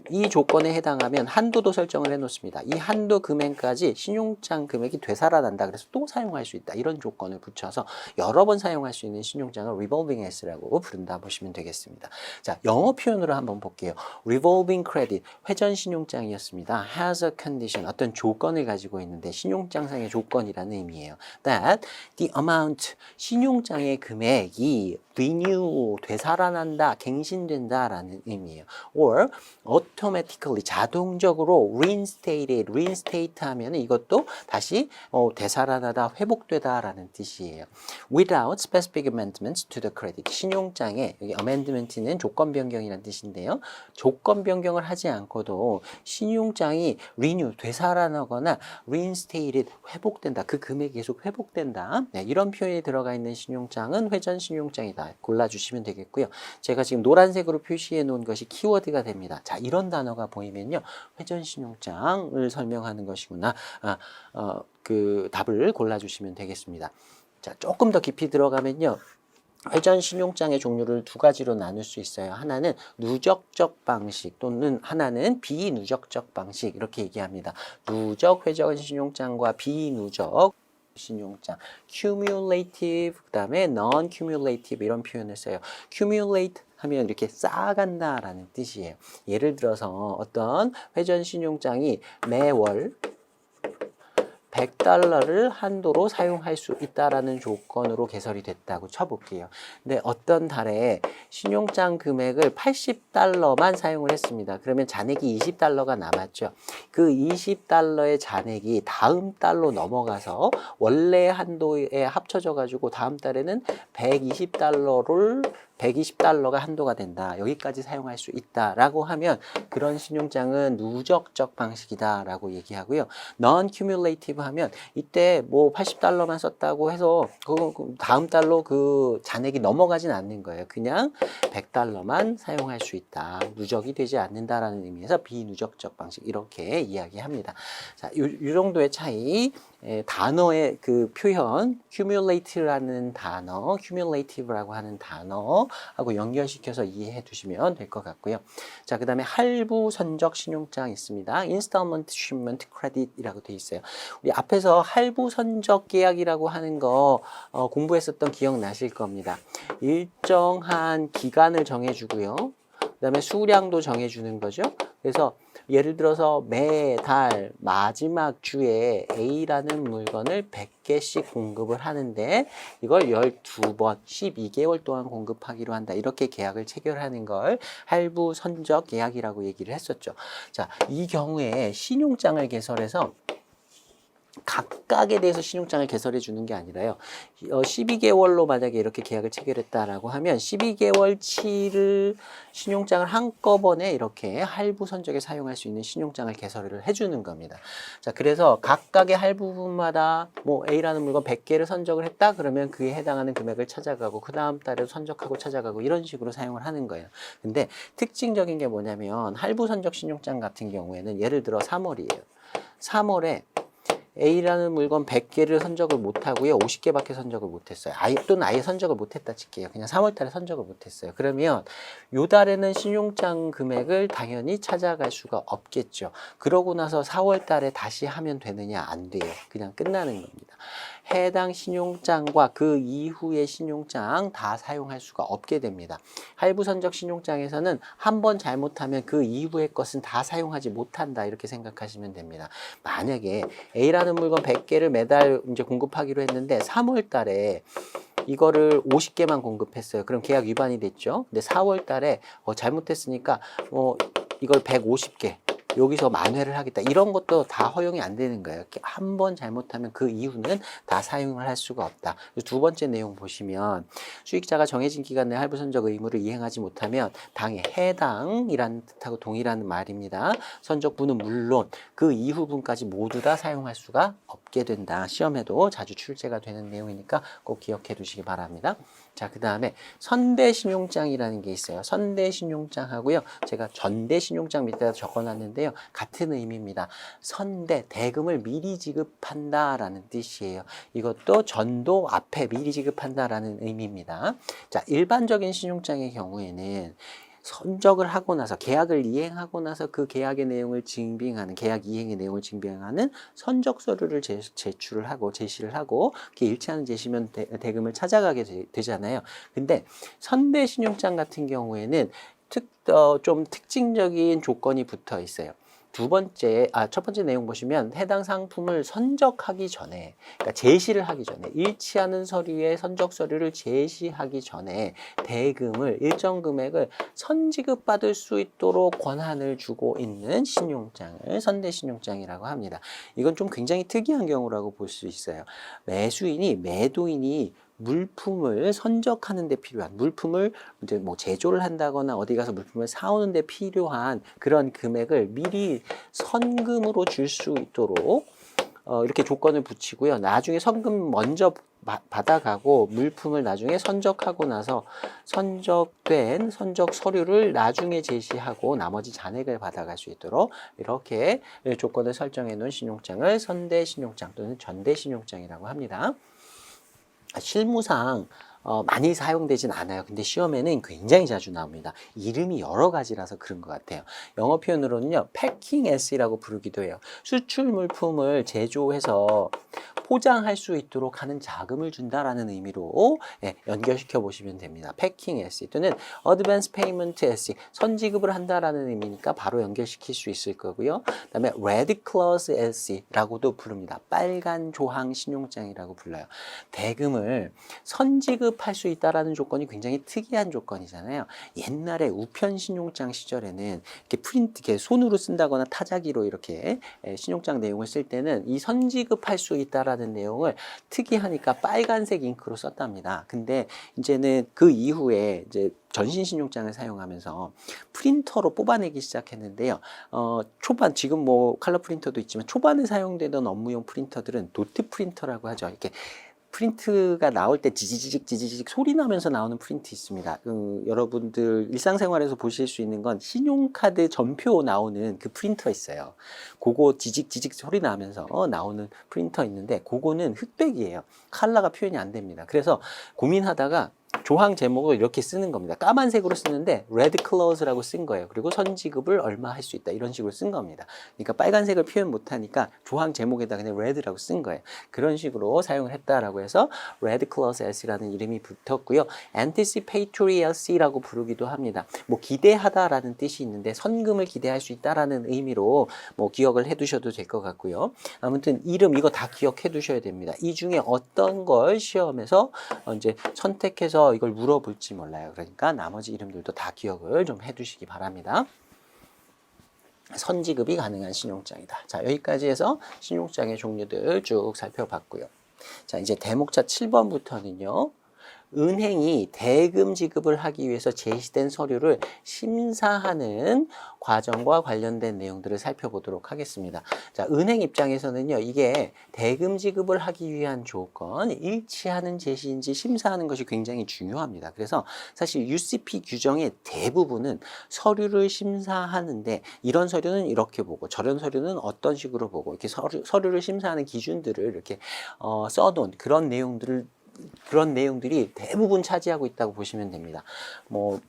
이 조건에 해당하면 한도도 설정을 해 놓습니다. 이 한도 금액까지 신용장 금액이 되살아난다. 그래서 또 사용할 수 있다. 이런 조건을 붙여서 여러 번 사용할 수 있는 신용장을 revolving S라고 부른다 보시면 되겠습니다. 자, 영어 표현으로 한번 볼게요. revolving credit, 회전 신용장이었습니다. has a condition, 어떤 조건을 가지고 있는데 신용장상의 조건이라는 의미예요. That the amount, 신용장의 금액이 renew, 되살아난다, 갱신된다라는 의미예요. Or automatically 자동적으로 reinstate 하면 이것도 다시 되살아나다, 회복되다라는 뜻이에요. Without specific amendments to the credit. 신용장에 여기 amendment는 조건 변경이라는 뜻인데요. 조건 변경을 하지 않고도 신용장이 renew 되살아나거나 reinstated 회복된다. 그 금액이 계속 회복된다. 네, 이런 표현이 들어가 있는 신용장은 회전 신용장이다. 골라주시면 되겠고요. 제가 지금 노란색으로 표시해 놓은 것이 키워드가 됩니다. 자, 이런 단어가 보이면요. 회전 신용장을 설명하는 것이구나. 그 답을 골라주시면 되겠습니다. 자, 조금 더 깊이 들어가면요. 회전 신용장의 종류를 두 가지로 나눌 수 있어요. 하나는 누적적 방식 또는 하나는 비누적적 방식 이렇게 얘기합니다. 누적 회전 신용장과 비누적 신용장, cumulative, 그 다음에 non-cumulative 이런 표현을 써요. cumulate 하면 이렇게 쌓아간다라는 뜻이에요. 예를 들어서 어떤 회전 신용장이 매월 100달러를 한도로 사용할 수 있다라는 조건으로 개설이 됐다고 쳐볼게요. 근데 어떤 달에 신용장 금액을 80달러만 사용을 했습니다. 그러면 잔액이 20달러가 남았죠. 그 20달러의 잔액이 다음 달로 넘어가서 원래 한도에 합쳐져 가지고 다음 달에는 120달러가 한도가 된다. 여기까지 사용할 수 있다라고 하면 그런 신용장은 누적적 방식이다라고 얘기하고요. non-cumulative 하면 이때 뭐 80달러만 썼다고 해서 다음 달로 그 잔액이 넘어가진 않는 거예요. 그냥 100달러만 사용할 수 있다. 누적이 되지 않는다라는 의미에서 비누적적 방식 이렇게 이야기합니다. 자, 이 정도의 차이. 단어의 그 표현 cumulate라는 단어, cumulative라고 하는 단어하고 연결시켜서 이해해 두시면 될 것 같고요. 자, 그 다음에 할부 선적 신용장 있습니다. installment shipment credit이라고 되어 있어요. 우리 앞에서 할부 선적 계약이라고 하는 거 공부했었던 기억 나실 겁니다. 일정한 기간을 정해주고요. 그 다음에 수량도 정해주는 거죠. 그래서 예를 들어서 매달 마지막 주에 A라는 물건을 100개씩 공급을 하는데 이걸 12번 12개월 동안 공급하기로 한다. 이렇게 계약을 체결하는 걸 할부 선적 계약이라고 얘기를 했었죠. 자, 이 경우에 신용장을 개설해서 각각에 대해서 신용장을 개설해 주는 게 아니라요. 12개월로 만약에 이렇게 계약을 체결했다라고 하면 12개월치를 신용장을 한꺼번에 이렇게 할부 선적에 사용할 수 있는 신용장을 개설을 해주는 겁니다. 자, 그래서 각각의 할부분마다 뭐 A라는 물건 100개를 선적을 했다 그러면 그에 해당하는 금액을 찾아가고 그 다음 달에 선적하고 찾아가고 이런 식으로 사용을 하는 거예요. 근데 특징적인 게 뭐냐면 할부 선적 신용장 같은 경우에는 예를 들어 3월이에요. 3월에 A라는 물건 100개를 선적을 못하고요. 50개밖에 선적을 못했어요. 또는 아예 선적을 못했다 칠게요. 그냥 3월달에 선적을 못했어요. 그러면 요 달에는 신용장 금액을 당연히 찾아갈 수가 없겠죠. 그러고 나서 4월달에 다시 하면 되느냐? 안 돼요. 그냥 끝나는 겁니다. 해당 신용장과 그 이후의 신용장 다 사용할 수가 없게 됩니다. 할부 선적 신용장에서는 한 번 잘못하면 그 이후의 것은 다 사용하지 못한다 이렇게 생각하시면 됩니다. 만약에 A라는 물건 100개를 매달 이제 공급하기로 했는데 3월 달에 이거를 50개만 공급했어요. 그럼 계약 위반이 됐죠. 근데 4월 달에 잘못했으니까 이걸 150개 여기서 만회를 하겠다. 이런 것도 다 허용이 안 되는 거예요. 한 번 잘못하면 그 이후는 다 사용을 할 수가 없다. 두 번째 내용 보시면 수익자가 정해진 기간 내 할부 선적 의무를 이행하지 못하면 당해 해당이라는 뜻하고 동일한 말입니다. 선적분은 물론 그 이후분까지 모두 다 사용할 수가 없게 된다. 시험에도 자주 출제가 되는 내용이니까 꼭 기억해 두시기 바랍니다. 자, 그 다음에 선대신용장이라는 게 있어요. 선대신용장하고요. 제가 전대신용장 밑에다 적어놨는데요. 같은 의미입니다. 선대, 대금을 미리 지급한다라는 뜻이에요. 이것도 전도 앞에 미리 지급한다라는 의미입니다. 자, 일반적인 신용장의 경우에는 선적을 하고 나서 계약을 이행하고 나서 그 계약의 내용을 증빙하는 계약 이행의 내용을 증빙하는 선적 서류를 제출을 하고 제시를 하고 그게 일치하는 제시면 대금을 찾아가게 되잖아요. 근데 선대 신용장 같은 경우에는 좀 특징적인 조건이 붙어 있어요. 첫 번째 내용 보시면 해당 상품을 선적하기 전에, 그러니까 제시를 하기 전에, 일치 않은 서류의 선적 서류를 제시하기 전에 대금을 일정 금액을 선지급받을 수 있도록 권한을 주고 있는 신용장을 선대신용장이라고 합니다. 이건 좀 굉장히 특이한 경우라고 볼 수 있어요. 매도인이 물품을 선적하는 데 필요한, 물품을 이제 뭐 제조를 한다거나 어디 가서 물품을 사오는 데 필요한 그런 금액을 미리 선금으로 줄 수 있도록 이렇게 조건을 붙이고요. 나중에 선금 먼저 받아가고 물품을 나중에 선적하고 나서 선적된 선적 서류를 나중에 제시하고 나머지 잔액을 받아갈 수 있도록 이렇게 조건을 설정해 놓은 신용장을 선대신용장 또는 전대신용장이라고 합니다. 실무상 많이 사용되진 않아요. 근데 시험에는 굉장히 자주 나옵니다. 이름이 여러 가지라서 그런 것 같아요. 영어 표현으로는요, 패킹 S라고 부르기도 해요. 수출 물품을 제조해서 포장할 수 있도록 하는 자금을 준다라는 의미로 연결시켜 보시면 됩니다. 패킹 S 또는 Advance Payment S, 선지급을 한다라는 의미니까 바로 연결시킬 수 있을 거고요. 그다음에 Red Clause S라고도 부릅니다. 빨간 조항 신용장이라고 불러요. 대금을 선지급할 수 있다라는 조건이 굉장히 특이한 조건이잖아요. 옛날에 우편 신용장 시절에는 이렇게 손으로 쓴다거나 타자기로 이렇게 신용장 내용을 쓸 때는 이 선지급할 수 있다라는 내용을 특이하니까 빨간색 잉크로 썼답니다. 근데 이제는 그 이후에 이제 전신신용장을 사용하면서 프린터로 뽑아내기 시작했는데요. 초반, 지금 뭐 컬러 프린터도 있지만 초반에 사용되던 업무용 프린터들은 도트 프린터라고 하죠. 이렇게 프린트가 나올 때 지지직 소리 나면서 나오는 프린트 있습니다. 여러분들 일상생활에서 보실 수 있는 건 신용카드 전표 나오는 그 프린터 있어요. 그거 지직 소리 나면서 나오는 프린터 있는데 그거는 흑백이에요. 컬러가 표현이 안 됩니다. 그래서 고민하다가 조항 제목을 이렇게 쓰는 겁니다. 까만색으로 쓰는데 레드 클로즈라고 쓴 거예요. 그리고 선지급을 얼마 할 수 있다 이런 식으로 쓴 겁니다. 그러니까 빨간색을 표현 못하니까 조항 제목에다 그냥 레드라고 쓴 거예요. 그런 식으로 사용을 했다라고 해서 레드 클로즈 S라는 이름이 붙었고요. anticipatory S라고 부르기도 합니다. 뭐 기대하다라는 뜻이 있는데 선금을 기대할 수 있다라는 의미로 뭐 기억을 해두셔도 될 것 같고요. 아무튼 이름 이거 다 기억해 두셔야 됩니다. 이 중에 어떤 걸 시험에서 이제 선택해서 이걸 물어볼지 몰라요. 그러니까 나머지 이름들도 다 기억을 좀 해두시기 바랍니다. 선지급이 가능한 신용장이다. 자, 여기까지 해서 신용장의 종류들 쭉 살펴봤고요. 자, 이제 대목차 7번부터는요. 은행이 대금 지급을 하기 위해서 제시된 서류를 심사하는 과정과 관련된 내용들을 살펴보도록 하겠습니다. 자, 은행 입장에서는요, 이게 대금 지급을 하기 위한 조건, 일치하는 제시인지 심사하는 것이 굉장히 중요합니다. 그래서 사실 UCP 규정의 대부분은 서류를 심사하는데 이런 서류는 이렇게 보고 저런 서류는 어떤 식으로 보고 이렇게 서류를 심사하는 기준들을 이렇게 써놓은 그런 내용들이 대부분 차지하고 있다고 보시면 됩니다. 뭐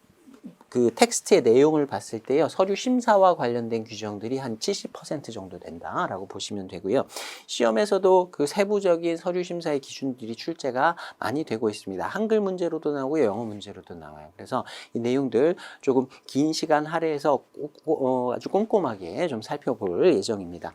그 텍스트의 내용을 봤을 때요, 서류 심사와 관련된 규정들이 한 70% 정도 된다라고 보시면 되고요. 시험에서도 그 세부적인 서류 심사의 기준들이 출제가 많이 되고 있습니다. 한글 문제로도 나오고요, 영어 문제로도 나와요. 그래서 이 내용들 조금 긴 시간 할애해서 아주 꼼꼼하게 좀 살펴볼 예정입니다.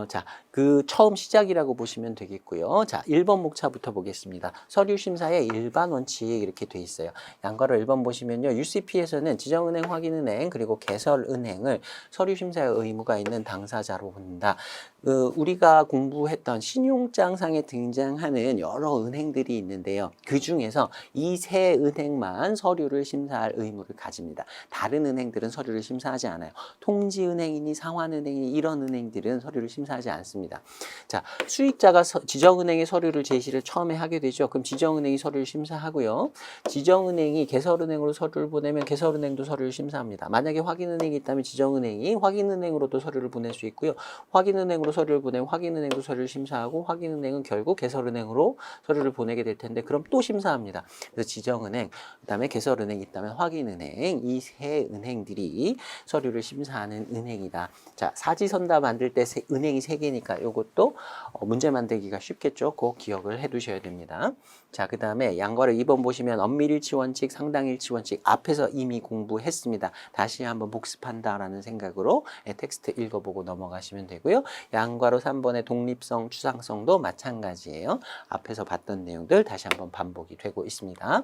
자, 그 처음 시작이라고 보시면 되겠고요. 자, 1번 목차부터 보겠습니다. 서류 심사의 일반 원칙 이렇게 돼 있어요. 양가로 1번 보시면요, UCP에서는 지정은행, 확인은행, 그리고 개설은행을 서류 심사의 의무가 있는 당사자로 본다. 우리가 공부했던 신용장상에 등장하는 여러 은행들이 있는데요. 그 중에서 이 세 은행만 서류를 심사할 의무를 가집니다. 다른 은행들은 서류를 심사하지 않아요. 통지은행이니 상환은행이니 이런 은행들은 서류를 심사하지 않습니다. 자, 수익자가 지정은행의 서류를 제시를 처음에 하게 되죠. 그럼 지정은행이 서류를 심사하고요. 지정은행이 개설은행으로 서류를 보내면 개설은행도 서류를 심사합니다. 만약에 확인은행이 있다면 지정은행이 확인은행으로도 서류를 보낼 수 있고요. 확인은행으로 개설은행으로 서류를 보내고 확인은행도 서류를 심사하고 확인은행은 결국 개설은행으로 서류를 보내게 될 텐데 그럼 또 심사합니다. 그래서 지정은행, 그다음에 개설은행이 있다면 확인은행, 이 세 은행들이 서류를 심사하는 은행이다. 자, 사지선다 만들 때 은행이 세 개니까 이것도 문제 만들기가 쉽겠죠. 꼭 기억을 해 두셔야 됩니다. 자, 그 다음에 양과를 2번 보시면 엄밀일치 원칙, 상당일치 원칙 앞에서 이미 공부했습니다. 다시 한번 복습한다라는 생각으로 텍스트 읽어보고 넘어가시면 되고요. 양과로 3번의 독립성, 추상성도 마찬가지예요. 앞에서 봤던 내용들 다시 한번 반복이 되고 있습니다.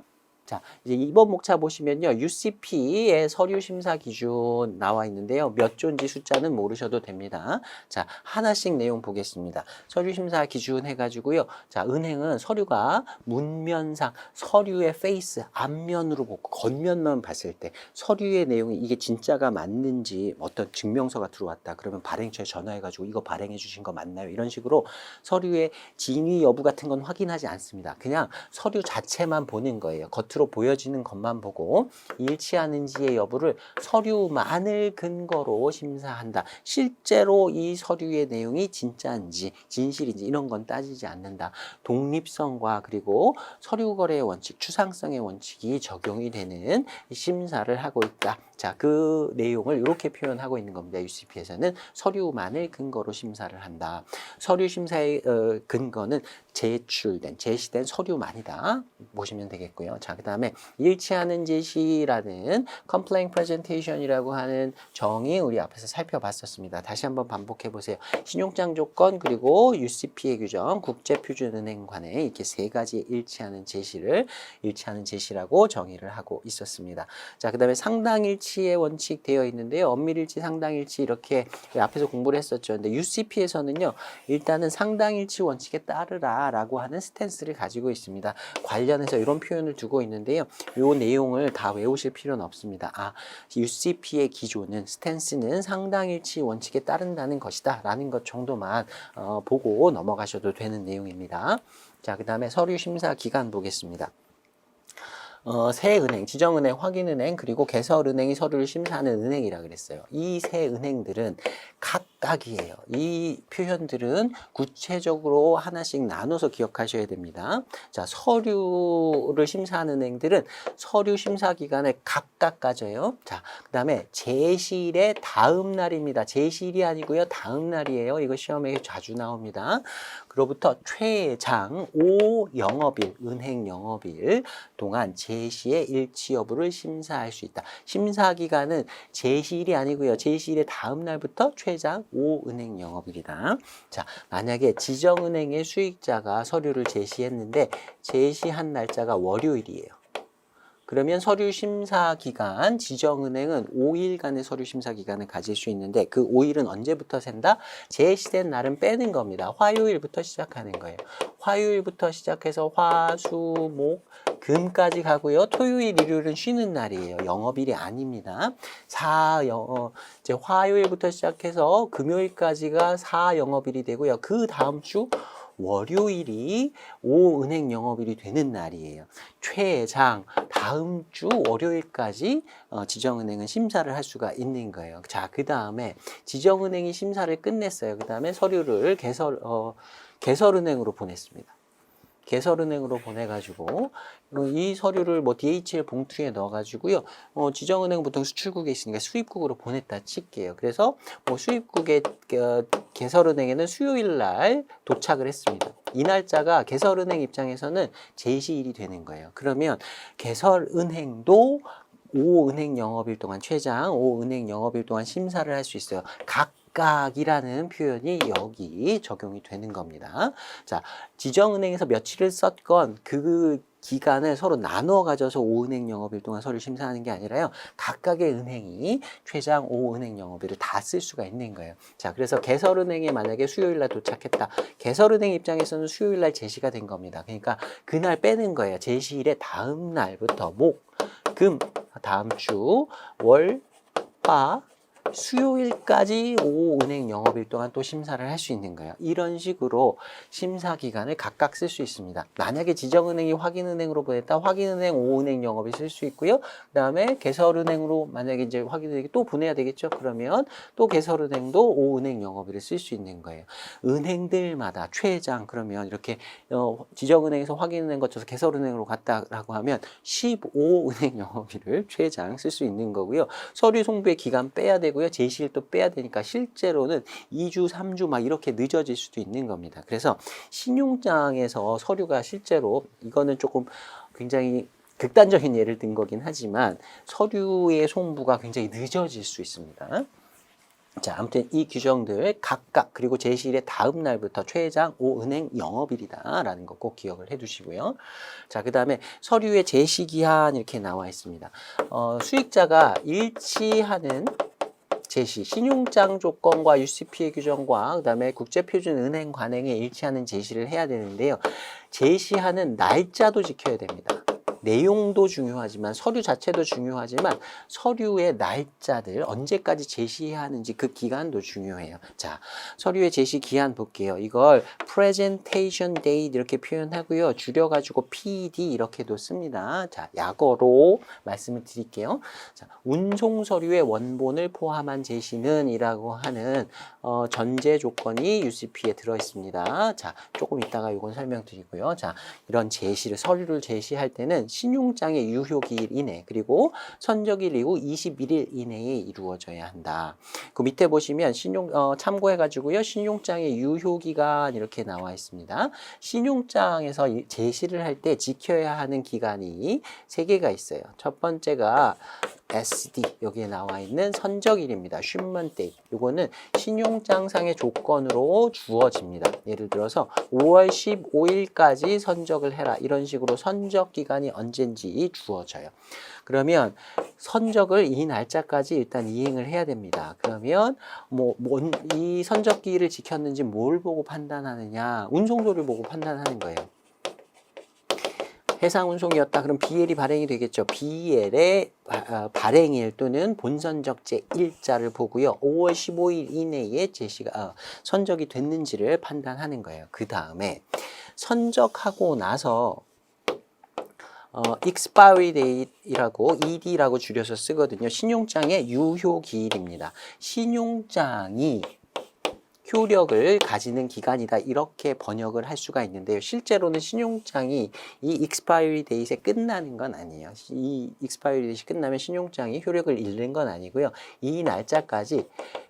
자, 이제 2번 목차 보시면요. UCP의 서류 심사 기준 나와 있는데요. 몇 조인지 숫자는 모르셔도 됩니다. 자, 하나씩 내용 보겠습니다. 서류 심사 기준 해가지고요. 자, 은행은 서류가 문면상 서류의 페이스, 앞면으로 보고 겉면만 봤을 때 서류의 내용이 이게 진짜가 맞는지 어떤 증명서가 들어왔다. 그러면 발행처에 전화해가지고 이거 발행해 주신 거 맞나요? 이런 식으로 서류의 진위 여부 같은 건 확인하지 않습니다. 그냥 서류 자체만 보는 거예요. 겉으로 보여지는 것만 보고 일치하는지의 여부를 서류만을 근거로 심사한다. 실제로 이 서류의 내용이 진짜인지 진실인지 이런 건 따지지 않는다. 독립성과 그리고 서류거래의 원칙, 추상성의 원칙이 적용이 되는 심사를 하고 있다. 자, 그 내용을 이렇게 표현하고 있는 겁니다. UCP에서는 서류만을 근거로 심사를 한다. 서류 심사의 근거는 제시된 서류만이다. 보시면 되겠고요. 자, 그 다음에 일치하는 제시라는 complaint presentation이라고 하는 정의 우리 앞에서 살펴봤었습니다. 다시 한번 반복해 보세요. 신용장 조건 그리고 UCP의 규정, 국제표준은행관에 이렇게 세 가지 일치하는 제시라고 정의를 하고 있었습니다. 자, 그 다음에 상당일치의 원칙 되어 있는데요. 엄밀일치, 상당일치 이렇게 앞에서 공부를 했었죠. 근데 UCP에서는요, 일단은 상당일치 원칙에 따르라 라고 하는 스탠스를 가지고 있습니다. 관련해서 이런 표현을 두고 있는데요. 이 내용을 다 외우실 필요는 없습니다. 아, UCP의 기조는 스탠스는 상당일치 원칙에 따른다는 것이다 라는 것 정도만 보고 넘어가셔도 되는 내용입니다. 자, 그 다음에 서류 심사 기간 보겠습니다. 세 은행, 지정은행, 확인은행, 그리고 개설은행이 서류를 심사하는 은행이라 그랬어요. 이 세 은행들은 각각이에요. 이 표현들은 구체적으로 하나씩 나눠서 기억하셔야 됩니다. 자, 서류를 심사하는 은행들은 서류 심사 기간을 각각 가져요. 자, 그 다음에 제시일의 다음 날입니다. 제시일이 아니고요. 다음 날이에요. 이거 시험에 자주 나옵니다. 그로부터 최장 5영업일, 은행 영업일 동안 제시의 일치 여부를 심사할 수 있다. 심사 기간은 제시일이 아니고요. 제시일의 다음 날부터 최장 5은행 영업일이다. 자, 만약에 지정은행의 수익자가 서류를 제시했는데 제시한 날짜가 월요일이에요. 그러면 서류 심사 기간, 지정은행은 5일간의 서류 심사 기간을 가질 수 있는데 그 5일은 언제부터 센다? 제시된 날은 빼는 겁니다. 화요일부터 시작하는 거예요. 화요일부터 시작해서 화, 수, 목, 금까지 가고요. 토요일, 일요일은 쉬는 날이에요. 영업일이 아닙니다. 이제 화요일부터 시작해서 금요일까지가 4영업일이 되고요. 그 다음 주 월요일이 5은행 영업일이 되는 날이에요. 최장 다음 주 월요일까지 지정은행은 심사를 할 수가 있는 거예요. 자, 그 다음에 지정은행이 심사를 끝냈어요. 그 다음에 서류를 개설은행으로 보냈습니다. 개설은행으로 보내가지고 이 서류를 뭐 DHL 봉투에 넣어가지고요. 지정은행 보통 수출국에 있으니까 수입국으로 보냈다 칠게요. 그래서 뭐 수입국의 개설은행에는 수요일 날 도착을 했습니다. 이 날짜가 개설은행 입장에서는 제시일이 되는 거예요. 그러면 개설은행도 5은행 영업일 동안 최장 5은행 영업일 동안 심사를 할 수 있어요. 각각이라는 표현이 여기 적용이 되는 겁니다. 자, 지정은행에서 며칠을 썼건 그 기간을 서로 나누어 가져서 5은행 영업일 동안 서류 심사하는 게 아니라요. 각각의 은행이 최장 5은행 영업일을 다 쓸 수가 있는 거예요. 자, 그래서 개설은행에 만약에 수요일 날 도착했다. 개설은행 입장에서는 수요일 날 제시가 된 겁니다. 그러니까 그날 빼는 거예요. 제시일의 다음 날부터 목, 금, 다음 주, 월, 화, 수요일까지 오후 은행 영업일 동안 또 심사를 할 수 있는 거예요. 이런 식으로 심사 기간을 각각 쓸 수 있습니다. 만약에 지정은행이 확인은행으로 보냈다, 확인은행 오후 은행 영업을 쓸 수 있고요. 그다음에 개설은행으로 만약에 이제 확인은행이 또 보내야 되겠죠. 그러면 또 개설은행도 오후 은행 영업일을 쓸 수 있는 거예요. 은행들마다 최장 그러면 이렇게 지정은행에서 확인은행 거쳐서 개설은행으로 갔다라고 하면 15은행 영업일을 최장 쓸 수 있는 거고요. 서류 송부의 기간 빼야 되고요. 제시일도 빼야 되니까 실제로는 2주, 3주 막 이렇게 늦어질 수도 있는 겁니다. 그래서 신용장에서 서류가 실제로 이거는 조금 굉장히 극단적인 예를 든 거긴 하지만 서류의 송부가 굉장히 늦어질 수 있습니다. 자, 아무튼 이 규정들 각각 그리고 제시일의 다음 날부터 최장 5은행 영업일이다라는 거 꼭 기억을 해두시고요. 자, 그 다음에 서류의 제시기한 이렇게 나와 있습니다. 수익자가 일치하는 제시, 신용장 조건과 UCP의 규정과 그다음에 국제표준은행 관행에 일치하는 제시를 해야 되는데요. 제시하는 날짜도 지켜야 됩니다. 내용도 중요하지만 서류 자체도 중요하지만 서류의 날짜들 언제까지 제시해야 하는지 그 기간도 중요해요. 자, 서류의 제시 기한 볼게요. 이걸 presentation date 이렇게 표현하고요. 줄여가지고 PD 이렇게도 씁니다. 자, 약어로 말씀을 드릴게요. 자, 운송 서류의 원본을 포함한 제시는 이라고 하는 전제 조건이 UCP에 들어 있습니다. 자, 조금 이따가 이건 설명드리고요. 자, 이런 제시를 서류를 제시할 때는 신용장의 유효기일 이내 그리고 선적일 이후 21일 이내에 이루어져야 한다. 그 밑에 보시면 참고해가지고요. 신용장의 유효기간 이렇게 나와 있습니다. 신용장에서 제시를 할 때 지켜야 하는 기간이 3개가 있어요. 첫 번째가 SD 여기에 나와 있는 선적일입니다. shipment date. 이거는 신용장상의 조건으로 주어집니다. 예를 들어서 5월 15일까지 선적을 해라. 이런 식으로 선적 기간이 언젠지 주어져요. 그러면 선적을 이 날짜까지 일단 이행을 해야 됩니다. 그러면 이 선적기일을 지켰는지 뭘 보고 판단하느냐? 운송소를 보고 판단하는 거예요. 해상운송이었다. 그럼 BL이 발행이 되겠죠. BL의 발행일 또는 본선적제 일자를 보고요. 5월 15일 이내에 제시가 선적이 됐는지를 판단하는 거예요. 그 다음에 선적하고 나서 expiry date이라고 ED라고 줄여서 쓰거든요. 신용장의 유효기일입니다. 신용장이 효력을 가지는 기간이다 이렇게 번역을 할 수가 있는데요. 실제로는 신용장이 이 expiry date에 끝나는 건 아니에요. 이 expiry date이 끝나면 신용장이 효력을 잃는 건 아니고요. 이 날짜까지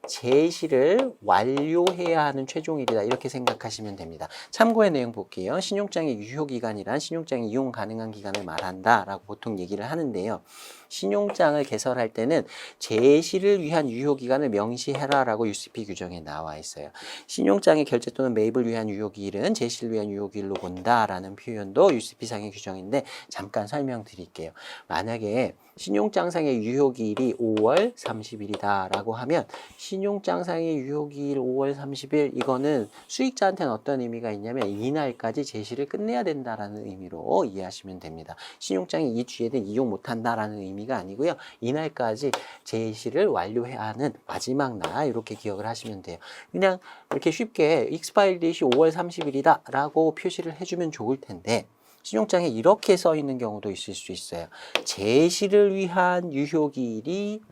제시를 완료해야 하는 최종일이다 이렇게 생각하시면 됩니다. 참고의 내용 볼게요. 신용장의 유효기간이란 신용장이 이용 가능한 기간을 말한다 라고 보통 얘기를 하는데요. 신용장을 개설할 때는 제시를 위한 유효기간을 명시해라 라고 UCP 규정에 나와 있어요. 신용장의 결제 또는 매입을 위한 유효기일은 제시를 위한 유효기일로 본다라는 표현도 UCP상의 규정인데 잠깐 설명드릴게요. 만약에 신용장상의 유효기일이 5월 30일이다 라고 하면 신용장상의 유효기일 5월 30일 이거는 수익자한테는 어떤 의미가 있냐면 이날까지 제시를 끝내야 된다라는 의미로 이해하시면 됩니다. 신용장이 이 뒤에는 이용 못한다라는 의미가 아니고요. 이날까지 제시를 완료해야 하는 마지막 날 이렇게 기억을 하시면 돼요. 그냥 이렇게 쉽게 expiry date이 5월 30일이다 라고 표시를 해주면 좋을 텐데 신용장에 이렇게 써 있는 경우도 있을 수 있어요. 제시를 위한 유효기일이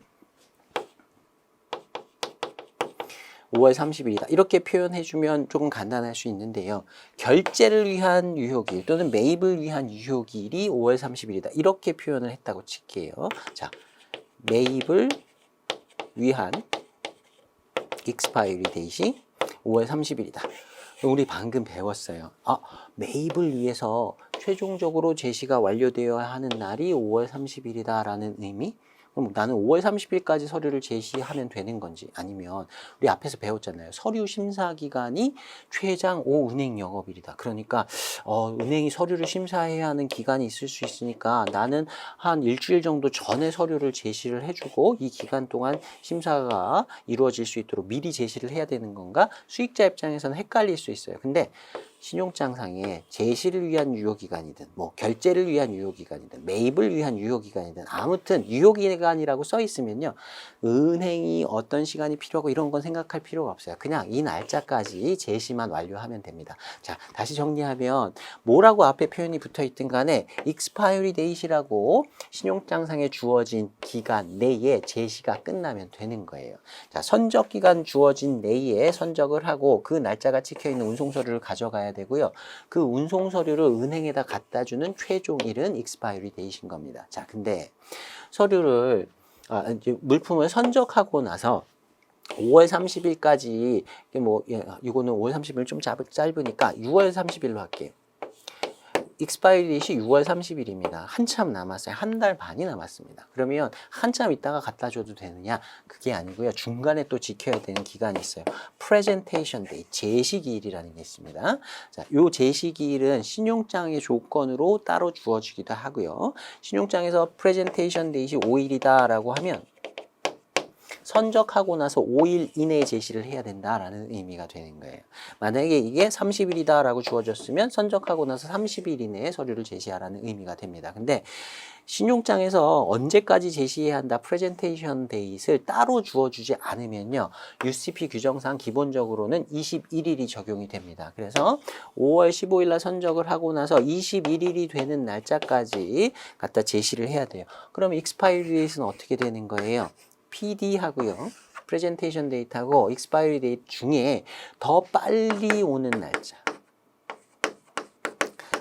5월 30일이다. 이렇게 표현해주면 조금 간단할 수 있는데요. 결제를 위한 유효기일 또는 매입을 위한 유효기일이 5월 30일이다. 이렇게 표현을 했다고 칠게요. 자, 매입을 위한 expiry date이 5월 30일이다. 우리 방금 배웠어요. 매입을 위해서 최종적으로 제시가 완료되어야 하는 날이 5월 30일이다 라는 의미? 그럼 나는 5월 30일까지 서류를 제시하면 되는 건지 아니면 우리 앞에서 배웠잖아요. 서류 심사 기간이 최장 5은행 영업일이다. 그러니까 은행이 서류를 심사해야 하는 기간이 있을 수 있으니까 나는 한 일주일 정도 전에 서류를 제시를 해주고 이 기간 동안 심사가 이루어질 수 있도록 미리 제시를 해야 되는 건가? 수익자 입장에서는 헷갈릴 수 있어요. 근데 신용장상에 제시를 위한 유효기간이든 뭐 결제를 위한 유효기간이든 매입을 위한 유효기간이든 아무튼 유효기간이라고 써 있으면요. 은행이 어떤 시간이 필요하고 이런 건 생각할 필요가 없어요. 그냥 이 날짜까지 제시만 완료하면 됩니다. 자, 다시 정리하면 뭐라고 앞에 표현이 붙어 있든 간에 expiry date이라고 신용장상에 주어진 기간 내에 제시가 끝나면 되는 거예요. 자, 선적기간 주어진 내에 선적을 하고 그 날짜가 찍혀있는 운송서류를 가져가야 되고요. 그 운송서류를 은행에다 갖다 주는 최종일은 expiry date인 겁니다. 자, 근데 서류를 이제 물품을 선적하고 나서 5월 30일까지 뭐 이거는 5월 30일 좀 짧으니까 6월 30일로 할게요. 익스파이리 데이시 6월 30일입니다. 한참 남았어요. 한 달 반이 남았습니다. 그러면 한참 있다가 갖다 줘도 되느냐? 그게 아니고요. 중간에 또 지켜야 되는 기간이 있어요. 프레젠테이션 데이, 제시기일이라는 게 있습니다. 자, 요 제시기일은 신용장의 조건으로 따로 주어지기도 하고요. 신용장에서 프레젠테이션 데이시 5일이다라고 하면 선적하고 나서 5일 이내에 제시를 해야 된다라는 의미가 되는 거예요. 만약에 이게 30일이다라고 주어졌으면 선적하고 나서 30일 이내에 서류를 제시하라는 의미가 됩니다. 근데 신용장에서 언제까지 제시해야 한다 프레젠테이션 데이트를 따로 주어주지 않으면요. UCP 규정상 기본적으로는 21일이 적용이 됩니다. 그래서 5월 15일 날 선적을 하고 나서 21일이 되는 날짜까지 갖다 제시를 해야 돼요. 그럼 expiry date는 어떻게 되는 거예요? PD하고요. 프레젠테이션 데이트하고 익스파이리 데이트 중에 더 빨리 오는 날짜.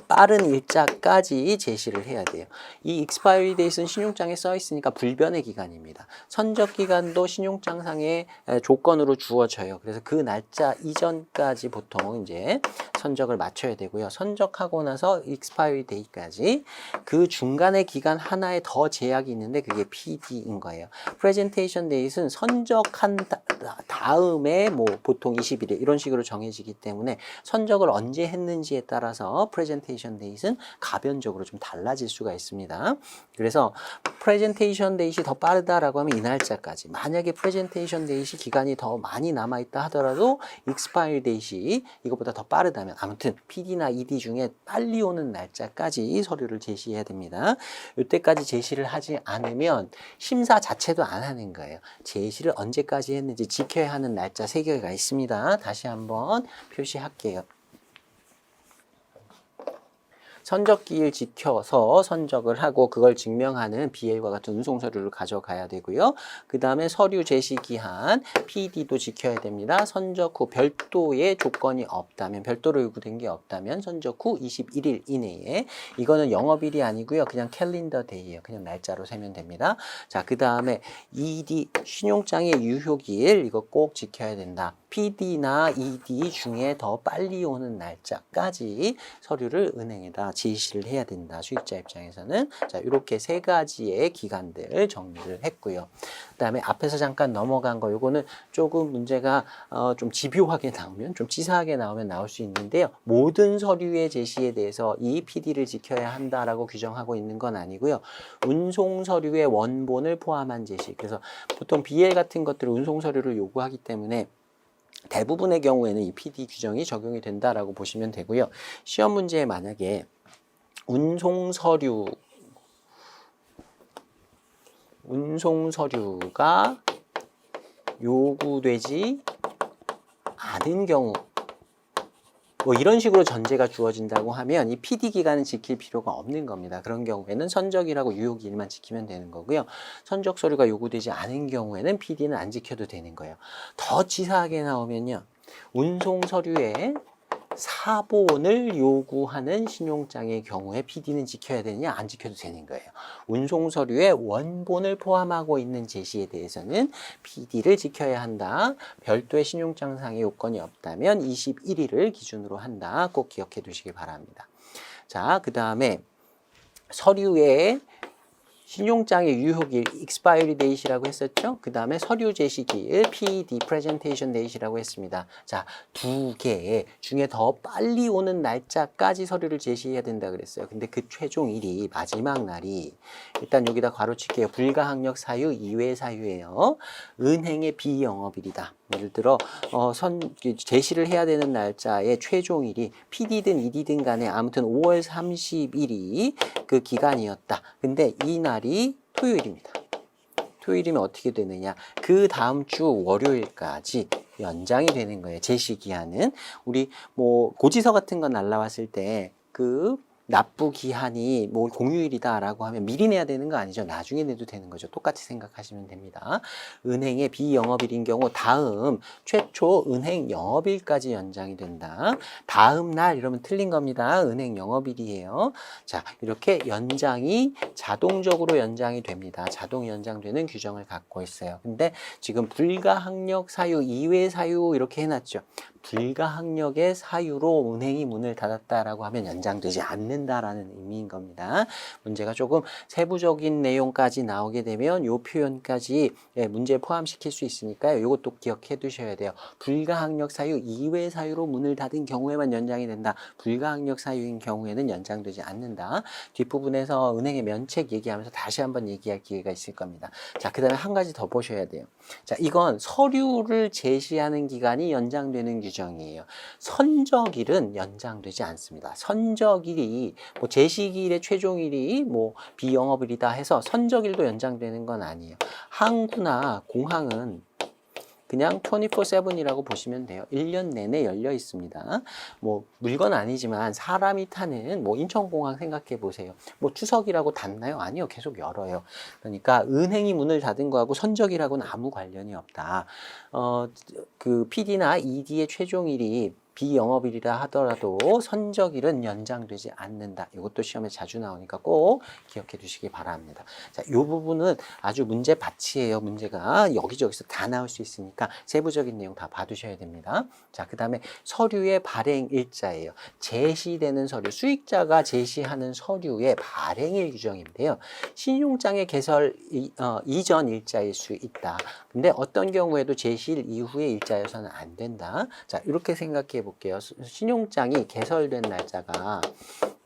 빠른 일자까지 제시를 해야 돼요. 이 expiry date는 신용장에 써 있으니까 불변의 기간입니다. 선적 기간도 신용장상의 조건으로 주어져요. 그래서 그 날짜 이전까지 보통 이제 선적을 맞춰야 되고요. 선적하고 나서 expiry date까지 그 중간의 기간 하나에 더 제약이 있는데 그게 PD인 거예요. presentation date는 선적한 다음에 뭐 보통 20일에 이런 식으로 정해지기 때문에 선적을 언제 했는지에 따라서 presentation date는 가변적으로 좀 달라질 수가 있습니다. 그래서 presentation date이 더 빠르다라고 하면 이 날짜까지. 만약에 presentation date이 기간이 더 많이 남아있다 하더라도 expiry date이 이것보다 더 빠르다면 아무튼 PD나 ED 중에 빨리 오는 날짜까지 서류를 제시해야 됩니다. 이때까지 제시를 하지 않으면 심사 자체도 안 하는 거예요. 제시를 언제까지 했는지 지켜야 하는 날짜 3개가 있습니다. 다시 한번 표시할게요. 선적기일 지켜서 선적을 하고 그걸 증명하는 BL과 같은 운송서류를 가져가야 되고요. 그 다음에 서류 제시기한 PD도 지켜야 됩니다. 선적 후 별도의 조건이 없다면, 별도로 요구된 게 없다면 선적 후 21일 이내에, 이거는 영업일이 아니고요. 그냥 캘린더 데이예요. 그냥 날짜로 세면 됩니다. 자, 그 다음에 ED, 신용장의 유효기일, 이거 꼭 지켜야 된다. PD나 ED 중에 더 빨리 오는 날짜까지 서류를 은행에다 제시를 해야 된다. 수익자 입장에서는. 자, 이렇게 3가지의 기간들 정리를 했고요. 그 다음에 앞에서 잠깐 넘어간 거, 요거는 조금 문제가 좀 집요하게 나오면, 좀 치사하게 나오면 나올 수 있는데요. 모든 서류의 제시에 대해서 이 PD를 지켜야 한다라고 규정하고 있는 건 아니고요. 운송 서류의 원본을 포함한 제시. 그래서 보통 BL 같은 것들을 운송 서류를 요구하기 때문에 대부분의 경우에는 이 PD 규정이 적용이 된다라고 보시면 되고요. 시험 문제에 만약에 운송 서류가 요구되지 않은 경우, 뭐 이런 식으로 전제가 주어진다고 하면 이 PD 기간은 지킬 필요가 없는 겁니다. 그런 경우에는 선적이라고 유효기일만 지키면 되는 거고요. 선적 서류가 요구되지 않은 경우에는 PD는 안 지켜도 되는 거예요. 더 치사하게 나오면요. 운송 서류에 사본을 요구하는 신용장의 경우에 PD는 지켜야 되느냐, 안 지켜도 되는 거예요. 운송 서류에 원본을 포함하고 있는 제시에 대해서는 PD를 지켜야 한다. 별도의 신용장상의 요건이 없다면 21일을 기준으로 한다. 꼭 기억해 두시기 바랍니다. 자, 그 다음에 서류에 신용장의 유효기일, expiry date이라고 했었죠? 그 다음에 서류 제시기일, PD, presentation date이라고 했습니다. 자, 2개 중에 더 빨리 오는 날짜까지 서류를 제시해야 된다 그랬어요. 근데 그 최종일이, 마지막 날이, 일단 여기다 괄호칠게요. 불가항력 사유, 이외 사유예요. 은행의 비영업일이다. 예를 들어 제시를 해야 되는 날짜의 최종일이 PD든 ED든 간에 아무튼 5월 30일이 그 기간이었다. 근데 이 날이 토요일입니다. 토요일이면 어떻게 되느냐? 그 다음 주 월요일까지 연장이 되는 거예요. 제시 기한은. 우리 뭐 고지서 같은 거 날라왔을 때 그 납부 기한이 뭐 공휴일이다라고 하면 미리 내야 되는 거 아니죠. 나중에 내도 되는 거죠. 똑같이 생각하시면 됩니다. 은행의 비영업일인 경우 다음 최초 은행 영업일까지 연장이 된다. 다음 날 이러면 틀린 겁니다. 은행 영업일이에요. 자, 이렇게 연장이 자동적으로 연장이 됩니다. 자동 연장되는 규정을 갖고 있어요. 근데 지금 불가항력 사유, 이외 사유 이렇게 해놨죠. 불가항력의 사유로 은행이 문을 닫았다라고 하면 연장되지 않는다라는 의미인 겁니다. 문제가 조금 세부적인 내용까지 나오게 되면 이 표현까지 문제에 포함시킬 수 있으니까요. 이것도 기억해 두셔야 돼요. 불가항력 사유, 이외 사유로 문을 닫은 경우에만 연장이 된다. 불가항력 사유인 경우에는 연장되지 않는다. 뒷부분에서 은행의 면책 얘기하면서 다시 한번 얘기할 기회가 있을 겁니다. 자, 그 다음에 한 가지 더 보셔야 돼요. 자, 이건 서류를 제시하는 기간이 연장되는 규정이에요. 선적일은 연장되지 않습니다. 선적일이 뭐 제시기일의 최종일이 뭐 비영업일이다 해서 선적일도 연장되는 건 아니에요. 항구나 공항은 그냥 24/7이라고 보시면 돼요. 1년 내내 열려 있습니다. 뭐 물건 아니지만 사람이 타는 뭐 인천공항 생각해 보세요. 뭐 추석이라고 닫나요? 아니요. 계속 열어요. 그러니까 은행이 문을 닫은 거하고 선적이라고는 아무 관련이 없다. 그 PD나 ED의 최종일이 비영업일이라 하더라도 선적일은 연장되지 않는다. 이것도 시험에 자주 나오니까 꼭 기억해 두시기 바랍니다. 자, 이 부분은 아주 문제 받치예요. 문제가 여기저기서 다 나올 수 있으니까 세부적인 내용 다 봐두셔야 됩니다. 자, 그 다음에 서류의 발행 일자예요. 제시되는 서류, 수익자가 제시하는 서류의 발행일 규정인데요. 신용장의 개설 이전 일자일 수 있다. 근데 어떤 경우에도 제시일 이후의 일자여서는 안 된다. 자, 이렇게 생각해 볼게요. 신용장이 개설된 날짜가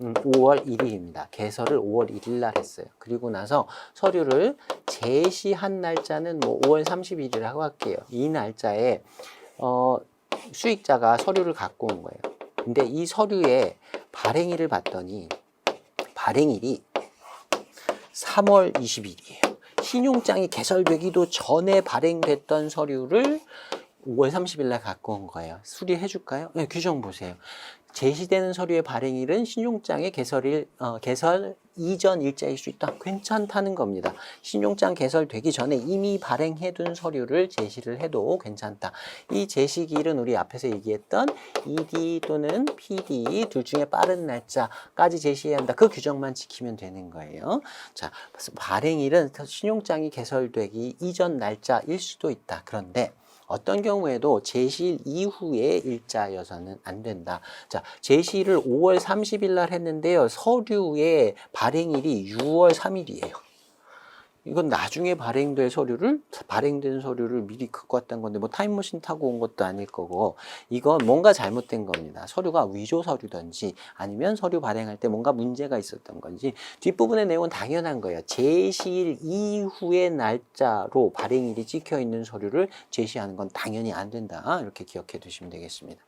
5월 1일입니다. 개설을 5월 1일 날 했어요. 그리고 나서 서류를 제시한 날짜는 뭐 5월 30일이라고 할게요. 이 날짜에 수익자가 서류를 갖고 온 거예요. 근데 이 서류의 발행일을 봤더니 발행일이 3월 20일이에요. 신용장이 개설되기도 전에 발행됐던 서류를 5월 30일 날 갖고 온 거예요. 수리해 줄까요? 네, 규정 보세요. 제시되는 서류의 발행일은 신용장의 개설 이전 일자일 수 있다. 괜찮다는 겁니다. 신용장 개설되기 전에 이미 발행해둔 서류를 제시를 해도 괜찮다. 이 제시기일은 우리 앞에서 얘기했던 ED 또는 PD 둘 중에 빠른 날짜까지 제시해야 한다. 그 규정만 지키면 되는 거예요. 자, 발행일은 신용장이 개설되기 이전 날짜일 수도 있다. 그런데 어떤 경우에도 제시일 이후의 일자여서는 안 된다. 자, 제시를 5월 30일 날 했는데요. 서류의 발행일이 6월 3일이에요. 이건 나중에 발행된 서류를 미리 갖고 왔던 건데 뭐 타임머신 타고 온 것도 아닐 거고 이건 뭔가 잘못된 겁니다. 서류가 위조 서류든지 아니면 서류 발행할 때 뭔가 문제가 있었던 건지 뒷부분의 내용은 당연한 거예요. 제시일 이후의 날짜로 발행일이 찍혀 있는 서류를 제시하는 건 당연히 안 된다. 이렇게 기억해 두시면 되겠습니다.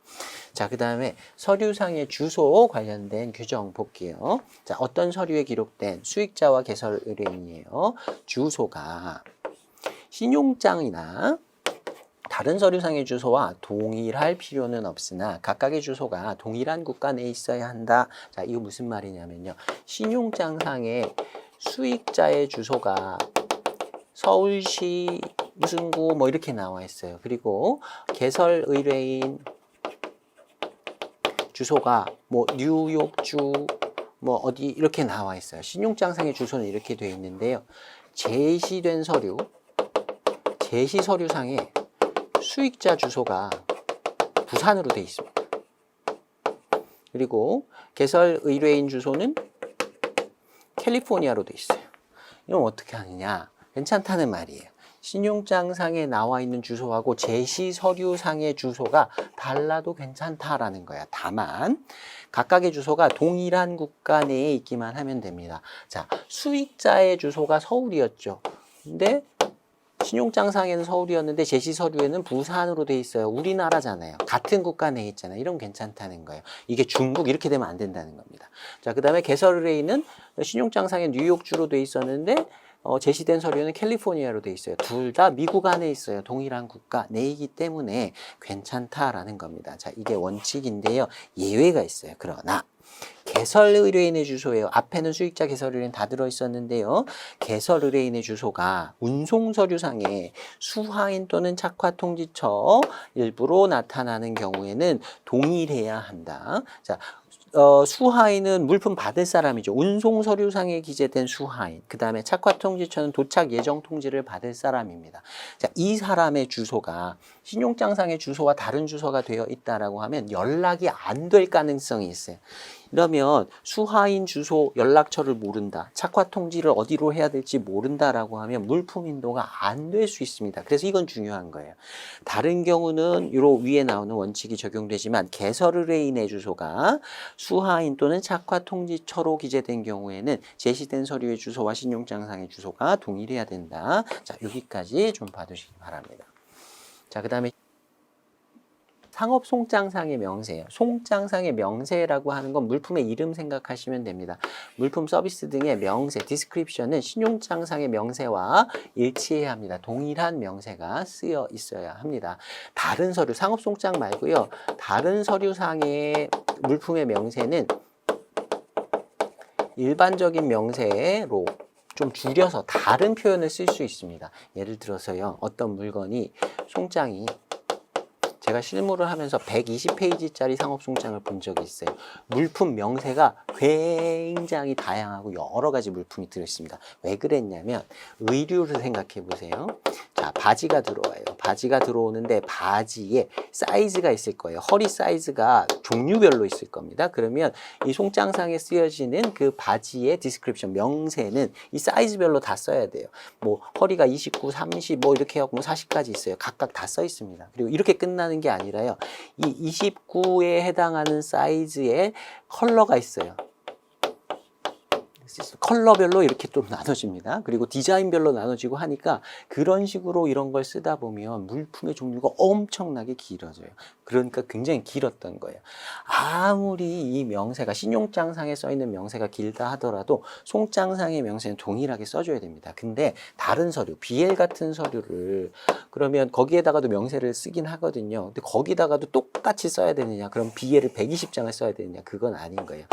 자, 그 다음에 서류상의 주소 관련된 규정 볼게요. 자, 어떤 서류에 기록된 수익자와 개설 의뢰인이에요. 주소가 신용장이나 다른 서류상의 주소와 동일할 필요는 없으나 각각의 주소가 동일한 국가 내에 있어야 한다. 자, 이거 무슨 말이냐면요. 신용장상의 수익자의 주소가 서울시 무슨 구 뭐 이렇게 나와 있어요. 그리고 개설 의뢰인 주소가 뭐 뉴욕주 뭐 어디 이렇게 나와 있어요. 신용장상의 주소는 이렇게 되어 있는데요. 제시된 서류, 제시 서류상에 수익자 주소가 부산으로 되어 있습니다. 그리고 개설 의뢰인 주소는 캘리포니아로 되어 있어요. 이건 어떻게 하느냐? 괜찮다는 말이에요. 신용장상에 나와 있는 주소하고 제시 서류상의 주소가 달라도 괜찮다라는 거야. 다만 각각의 주소가 동일한 국가 내에 있기만 하면 됩니다. 자, 수익자의 주소가 서울이었죠. 근데 신용장상에는 서울이었는데 제시 서류에는 부산으로 돼 있어요. 우리나라잖아요. 같은 국가 내에 있잖아요. 이런 괜찮다는 거예요. 이게 중국 이렇게 되면 안 된다는 겁니다. 자, 그다음에 개설 의뢰인은 신용장상에 뉴욕주로 돼 있었는데 제시된 서류는 캘리포니아로 돼 있어요. 둘 다 미국 안에 있어요. 동일한 국가 내이기 때문에 괜찮다라는 겁니다. 자, 이게 원칙인데요. 예외가 있어요. 그러나 개설 의뢰인의 주소예요. 앞에는 수익자 개설 의뢰인 다 들어있었는데요. 개설 의뢰인의 주소가 운송서류상에 수하인 또는 착화통지처 일부로 나타나는 경우에는 동일해야 한다. 자, 수하인은 물품 받을 사람이죠. 운송서류상에 기재된 수하인. 그 다음에 착화통지처는 도착 예정 통지를 받을 사람입니다. 자, 이 사람의 주소가 신용장상의 주소와 다른 주소가 되어 있다라고 하면 연락이 안 될 가능성이 있어요. 이러면 수하인 주소 연락처를 모른다. 착화 통지를 어디로 해야 될지 모른다라고 하면 물품 인도가 안 될 수 있습니다. 그래서 이건 중요한 거예요. 다른 경우는 요 위에 나오는 원칙이 적용되지만 개설 의뢰인의 주소가 수하인 또는 착화 통지처로 기재된 경우에는 제시된 서류의 주소와 신용장상의 주소가 동일해야 된다. 자, 여기까지 좀 봐두시기 바랍니다. 자, 그다음에 상업 송장상의 명세예요. 송장상의 명세라고 하는 건 물품의 이름 생각하시면 됩니다. 물품 서비스 등의 명세, 디스크립션은 신용장상의 명세와 일치해야 합니다. 동일한 명세가 쓰여 있어야 합니다. 다른 서류, 상업 송장 말고요. 다른 서류상의 물품의 명세는 일반적인 명세로 좀 줄여서 다른 표현을 쓸 수 있습니다. 예를 들어서요. 어떤 물건이 송장이 제가 실무를 하면서 120페이지짜리 상업송장을 본 적이 있어요. 물품 명세가 굉장히 다양하고 여러 가지 물품이 들어있습니다. 왜 그랬냐면 의류를 생각해 보세요. 자, 바지가 들어와요. 바지가 들어오는데 바지에 사이즈가 있을 거예요. 허리 사이즈가 종류별로 있을 겁니다. 그러면 이 송장상에 쓰여지는 그 바지의 디스크립션, 명세는 이 사이즈별로 다 써야 돼요. 뭐 허리가 29, 30, 뭐 이렇게 하고 40까지 있어요. 각각 다 써 있습니다. 그리고 이렇게 끝나는 게 아니라요. 이 29에 해당하는 사이즈의 컬러가 있어요. 컬러별로 이렇게 좀 나눠집니다. 그리고 디자인별로 나눠지고 하니까 그런 식으로 이런 걸 쓰다 보면 물품의 종류가 엄청나게 길어져요. 그러니까 굉장히 길었던 거예요. 아무리 이 명세가 신용장상에 써 있는 명세가 길다 하더라도 송장상의 명세는 동일하게 써줘야 됩니다. 근데 다른 서류, BL 같은 서류를 그러면 거기에다가도 명세를 쓰긴 하거든요. 근데 거기다가도 똑같이 써야 되느냐? 그럼 BL을 120장을 써야 되느냐? 그건 아닌 거예요.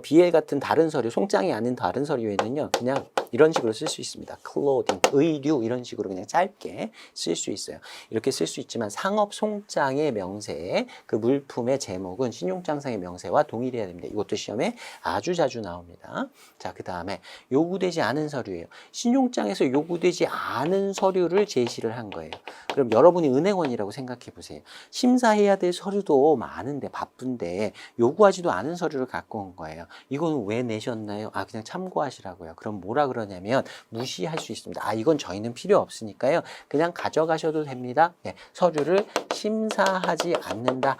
BL 같은 다른 서류, 송장이 아닌 다른 서류에는요, 그냥 이런 식으로 쓸 수 있습니다. clothing, 의류 이런 식으로 그냥 짧게 쓸 수 있어요. 이렇게 쓸 수 있지만 상업 송장의 명세, 그 물품의 제목은 신용장상의 명세와 동일해야 됩니다. 이것도 시험에 아주 자주 나옵니다. 자, 그 다음에 요구되지 않은 서류예요. 신용장에서 요구되지 않은 서류를 제시를 한 거예요. 그럼 여러분이 은행원이라고 생각해 보세요. 심사해야 될 서류도 많은데 바쁜데 요구하지도 않은 서류를 갖고 온 거예요. 이건 왜 내셨나요? 아, 그냥 참고하시라고요. 그럼 뭐라 그러냐면 무시할 수 있습니다. 아, 이건 저희는 필요 없으니까요. 그냥 가져가셔도 됩니다. 네, 서류를 심사하지 않는다.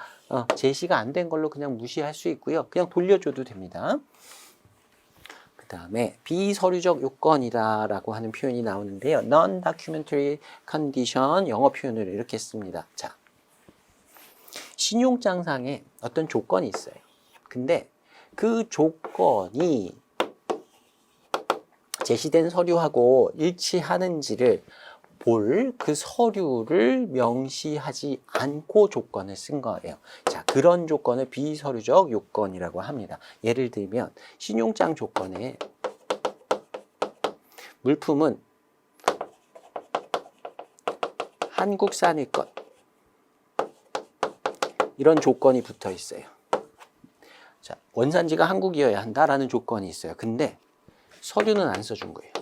제시가 안 된 걸로 그냥 무시할 수 있고요. 그냥 돌려줘도 됩니다. 그 다음에 비서류적 요건이다라고 하는 표현이 나오는데요. Non-documentary condition 영어 표현을 이렇게 씁니다. 자, 신용장상에 어떤 조건이 있어요. 근데 그 조건이 제시된 서류하고 일치하는지를 볼 그 서류를 명시하지 않고 조건을 쓴 거예요. 자, 그런 조건을 비서류적 요건이라고 합니다. 예를 들면 신용장 조건에 물품은 한국산일 것 이런 조건이 붙어 있어요. 자, 원산지가 한국이어야 한다라는 조건이 있어요. 근데 서류는 안 써준 거예요.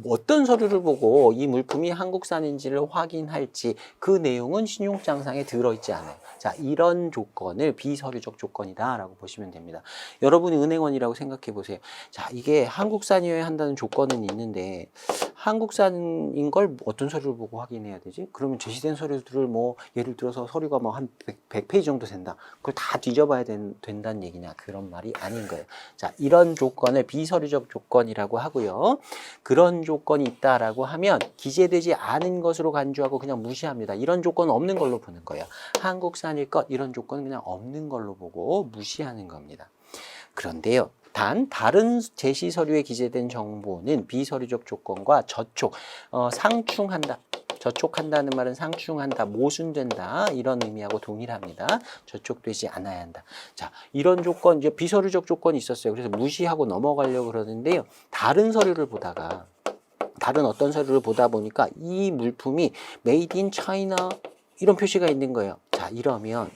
어떤 서류를 보고 이 물품이 한국산인지를 확인할지 그 내용은 신용장상에 들어있지 않아요. 자, 이런 조건을 비서류적 조건이다 라고 보시면 됩니다. 여러분이 은행원이라고 생각해 보세요. 자, 이게 한국산이어야 한다는 조건은 있는데 한국산인 걸 어떤 서류를 보고 확인해야 되지? 그러면 제시된 서류들을 뭐 예를 들어서 서류가 뭐 한 100페이지 정도 된다. 그걸 다 뒤져봐야 된다는 얘기냐? 그런 말이 아닌 거예요. 자, 이런 조건을 비서류적 조건이라고 하고요. 그런 조건이 있다라고 하면 기재되지 않은 것으로 간주하고 그냥 무시합니다. 이런 조건은 없는 걸로 보는 거예요. 한국산일 것 이런 조건은 그냥 없는 걸로 보고 무시하는 겁니다. 그런데요. 다른 제시 서류에 기재된 정보는 비서류적 조건과 상충한다. 저촉한다는 말은 상충한다, 모순된다 이런 의미하고 동일합니다. 저촉되지 않아야 한다. 자, 이런 조건 이제 비서류적 조건이 있었어요. 그래서 무시하고 넘어가려고 그러는데요. 다른 어떤 서류를 보다 보니까 이 물품이 Made in China 이런 표시가 있는 거예요. 자, 이러면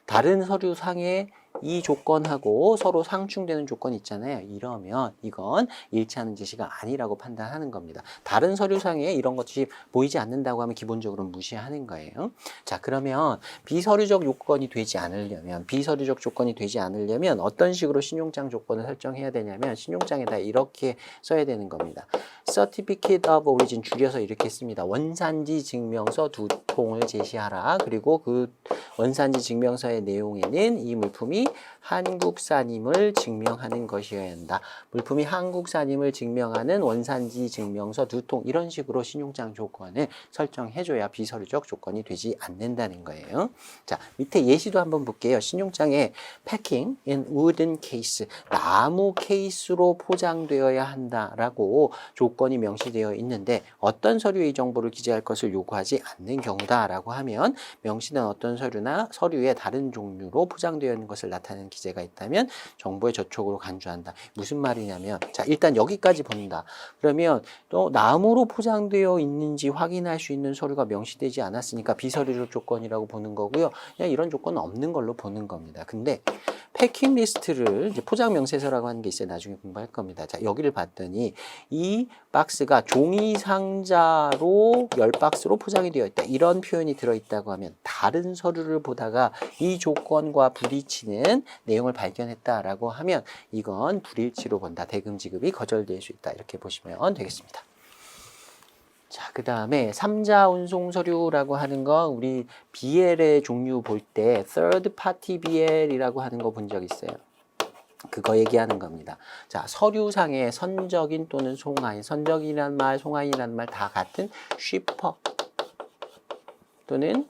다른 서류상에 이 조건하고 서로 상충되는 조건이 있잖아요. 이러면 이건 일치하는 제시가 아니라고 판단하는 겁니다. 다른 서류상에 이런 것이 보이지 않는다고 하면 기본적으로 무시하는 거예요. 자, 그러면 비서류적 조건이 되지 않으려면 어떤 식으로 신용장 조건을 설정해야 되냐면 신용장에다 이렇게 써야 되는 겁니다. Certificate of Origin 줄여서 이렇게 씁니다. 원산지 증명서 2통을 제시하라. 그리고 그 원산지 증명서의 내용에는 이 물품이 한국산임을 증명하는 것이어야 한다. 물품이 한국산임을 증명하는 원산지 증명서 2통 이런 식으로 신용장 조건을 설정해줘야 비서류적 조건이 되지 않는다는 거예요. 자, 밑에 예시도 한번 볼게요. 신용장에 packing in wooden case, 나무 케이스로 포장되어야 한다라고 조건이 명시되어 있는데 어떤 서류의 이 정보를 기재할 것을 요구하지 않는 경우다라고 하면 명시된 어떤 서류에 다른 종류로 포장되어 있는 것을 나타내는 기재가 있다면 정보의 저촉으로 간주한다. 무슨 말이냐면 자, 일단 여기까지 본다. 그러면 또 나무로 포장되어 있는지 확인할 수 있는 서류가 명시되지 않았으니까 비서류적 조건이라고 보는 거고요. 그냥 이런 조건은 없는 걸로 보는 겁니다. 근데 패킹 리스트를 이제 포장 명세서라고 하는 게 있어요. 나중에 공부할 겁니다. 자, 여기를 봤더니 이 박스가 종이 상자로 10박스로 포장이 되어 있다. 이런 표현이 들어있다고 하면 다른 서류를 보다가 이 조건과 부딪히는 내용을 발견했다라고 하면 이건 불일치로 본다. 대금 지급이 거절될 수 있다. 이렇게 보시면 되겠습니다. 자, 그 다음에 3자 운송 서류라고 하는 건 우리 BL의 종류 볼 때 third party BL이라고 하는 거 본 적 있어요. 그거 얘기하는 겁니다. 자, 서류상의 선적인 또는 송하인, 선적이라는 말, 송하인이라는 말 다 같은 쉬퍼 또는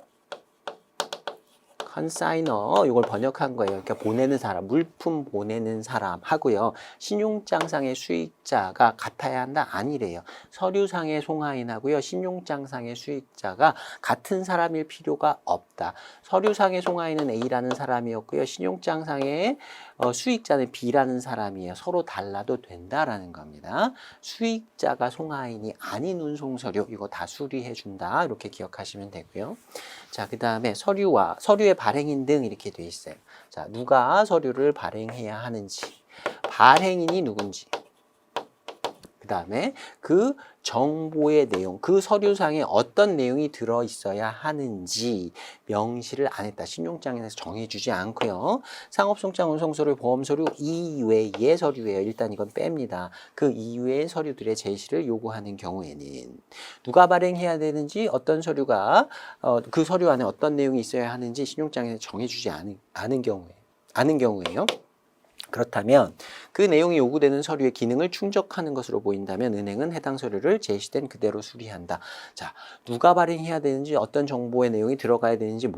컨사이너 이걸 번역한 거예요. 그러니까 보내는 사람, 물품 보내는 사람 하고요. 신용장상의 수익자가 같아야 한다? 아니래요. 서류상의 송하인하고요. 신용장상의 수익자가 같은 사람일 필요가 없다. 서류상의 송하인은 A라는 사람이었고요. 신용장상의 수익자는 B라는 사람이에요. 서로 달라도 된다라는 겁니다. 수익자가 송하인이 아닌 운송서류 이거 다 수리해 준다. 이렇게 기억하시면 되고요. 자, 그 다음에 서류의 발행인 등 이렇게 돼 있어요. 자, 누가 서류를 발행해야 하는지, 발행인이 누군지, 그 다음에 그 정보의 내용, 그 서류상에 어떤 내용이 들어있어야 하는지 명시를 안 했다. 신용장에서 정해주지 않고요. 상업송장, 운송서류, 보험서류 이외의 서류예요. 일단 이건 뺍니다. 그 이외의 서류들의 제시를 요구하는 경우에는 누가 발행해야 되는지, 어떤 서류가 그 서류 안에 어떤 내용이 있어야 하는지 신용장에서 정해주지 않은 경우에요. 그렇다면 그 내용이 요구되는 서류의 기능을 충족하는 것으로 보인다면 은행은 해당 서류를 제시된 그대로 수리한다. 자, 누가 발행해야 되는지 어떤 정보의 내용이 들어가야 되는지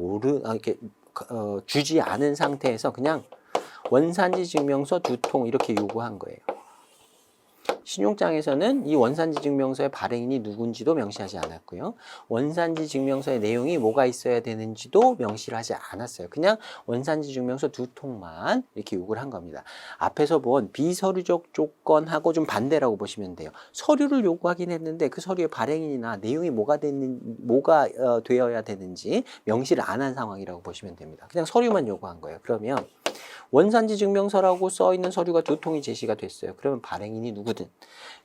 주지 않은 상태에서 그냥 원산지 증명서 2통 이렇게 요구한 거예요. 신용장에서는 이 원산지 증명서의 발행인이 누군지도 명시하지 않았고요. 원산지 증명서의 내용이 뭐가 있어야 되는지도 명시를 하지 않았어요. 그냥 원산지 증명서 2통만 이렇게 요구를 한 겁니다. 앞에서 본 비서류적 조건하고 좀 반대라고 보시면 돼요. 서류를 요구하긴 했는데 그 서류의 발행인이나 내용이 뭐가 되어야 되는지 명시를 안 한 상황이라고 보시면 됩니다. 그냥 서류만 요구한 거예요. 그러면 원산지 증명서라고 써 있는 서류가 두 통이 제시가 됐어요. 그러면 발행인이 누구든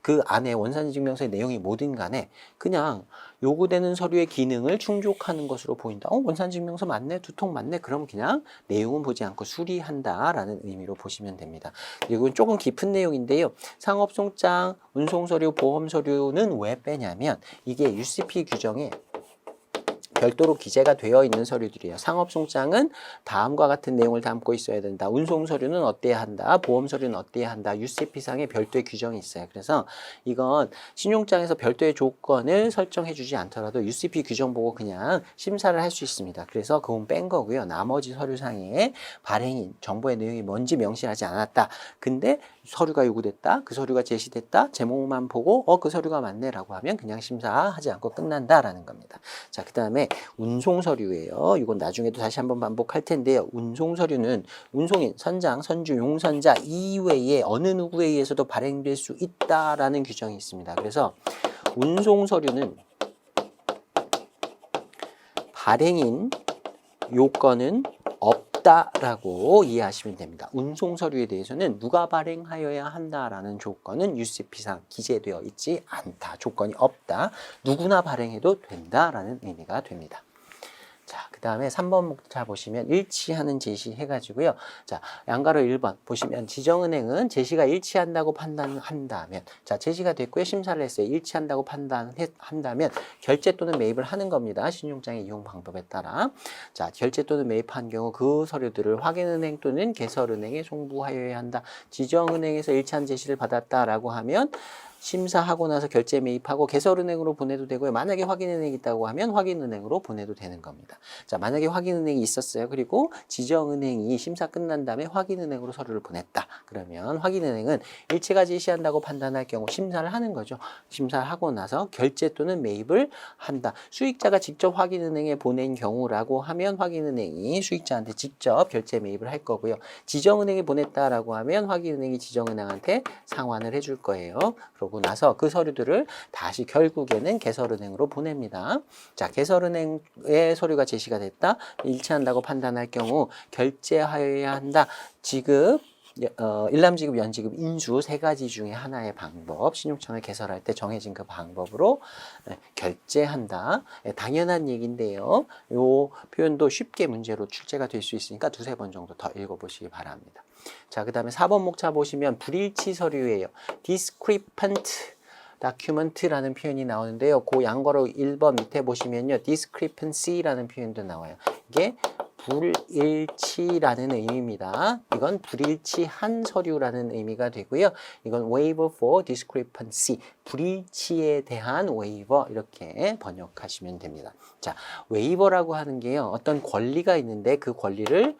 그 안에 원산지 증명서의 내용이 뭐든 간에 그냥 요구되는 서류의 기능을 충족하는 것으로 보인다. 원산지 증명서 맞네, 두 통 맞네. 그럼 그냥 내용은 보지 않고 수리한다라는 의미로 보시면 됩니다. 이건 조금 깊은 내용인데요. 상업송장, 운송서류, 보험서류는 왜 빼냐면 이게 UCP 규정에 별도로 기재가 되어 있는 서류들이에요. 상업송장은 다음과 같은 내용을 담고 있어야 된다. 운송서류는 어때야 한다. 보험서류는 어때야 한다. UCP상에 별도의 규정이 있어요. 그래서 이건 신용장에서 별도의 조건을 설정해 주지 않더라도 UCP 규정 보고 그냥 심사를 할 수 있습니다. 그래서 그건 뺀 거고요. 나머지 서류상에 발행인, 정보의 내용이 뭔지 명시하지 않았다. 근데 서류가 요구됐다. 그 서류가 제시됐다. 제목만 보고 그 서류가 맞네라고 하면 그냥 심사하지 않고 끝난다라는 겁니다. 자, 그 다음에 운송서류예요. 이건 나중에도 다시 한번 반복할 텐데요. 운송서류는 운송인, 선장, 선주, 용선자 이외에 어느 누구에 의해서도 발행될 수 있다라는 규정이 있습니다. 그래서 운송서류는 발행인 요건은 없다라고 이해하시면 됩니다. 운송서류에 대해서는 누가 발행하여야 한다라는 조건은 UCP상 기재되어 있지 않다. 조건이 없다. 누구나 발행해도 된다라는 의미가 됩니다. 자, 그 다음에 3번 목차 보시면 일치하는 제시 해가지고요. 자, 양가로 1번 보시면 지정은행은 제시가 일치한다고 판단한다면, 자, 제시가 됐고요. 심사를 했어요. 일치한다고 판단한다면 결제 또는 매입을 하는 겁니다. 신용장의 이용 방법에 따라. 자, 결제 또는 매입한 경우 그 서류들을 확인은행 또는 개설은행에 송부하여야 한다. 지정은행에서 일치한 제시를 받았다라고 하면 심사하고 나서 결제 매입하고 개설은행으로 보내도 되고요. 만약에 확인은행이 있다고 하면 확인은행으로 보내도 되는 겁니다. 자, 만약에 확인은행이 있었어요. 그리고 지정은행이 심사 끝난 다음에 확인은행으로 서류를 보냈다. 그러면 확인은행은 일체가 제시한다고 판단할 경우 심사를 하는 거죠. 심사를 하고 나서 결제 또는 매입을 한다. 수익자가 직접 확인은행에 보낸 경우라고 하면 확인은행이 수익자한테 직접 결제 매입을 할 거고요. 지정은행에 보냈다라고 하면 확인은행이 지정은행한테 상환을 해줄 거예요. 그러고 나서 그 서류들을 다시 결국에는 개설은행으로 보냅니다. 자, 개설은행의 서류가 제시가 됐다. 일치한다고 판단할 경우 결제하여야 한다. 지급, 일람지급, 연지급, 인수 세 가지 중에 하나의 방법, 신용청을 개설할 때 정해진 그 방법으로 결제한다. 당연한 얘기인데요. 이 표현도 쉽게 문제로 출제가 될 수 있으니까 두세 번 정도 더 읽어보시기 바랍니다. 자, 그 다음에 4번 목차 보시면 불일치 서류예요. discrepant document라는 표현이 나오는데요. 그 양거로 1번 밑에 보시면요. discrepancy라는 표현도 나와요. 이게 불일치라는 의미입니다. 이건 불일치한 서류라는 의미가 되고요. 이건 waiver for discrepancy, 불일치에 대한 waiver 이렇게 번역하시면 됩니다. 자, waiver라고 하는 게요. 어떤 권리가 있는데 그 권리를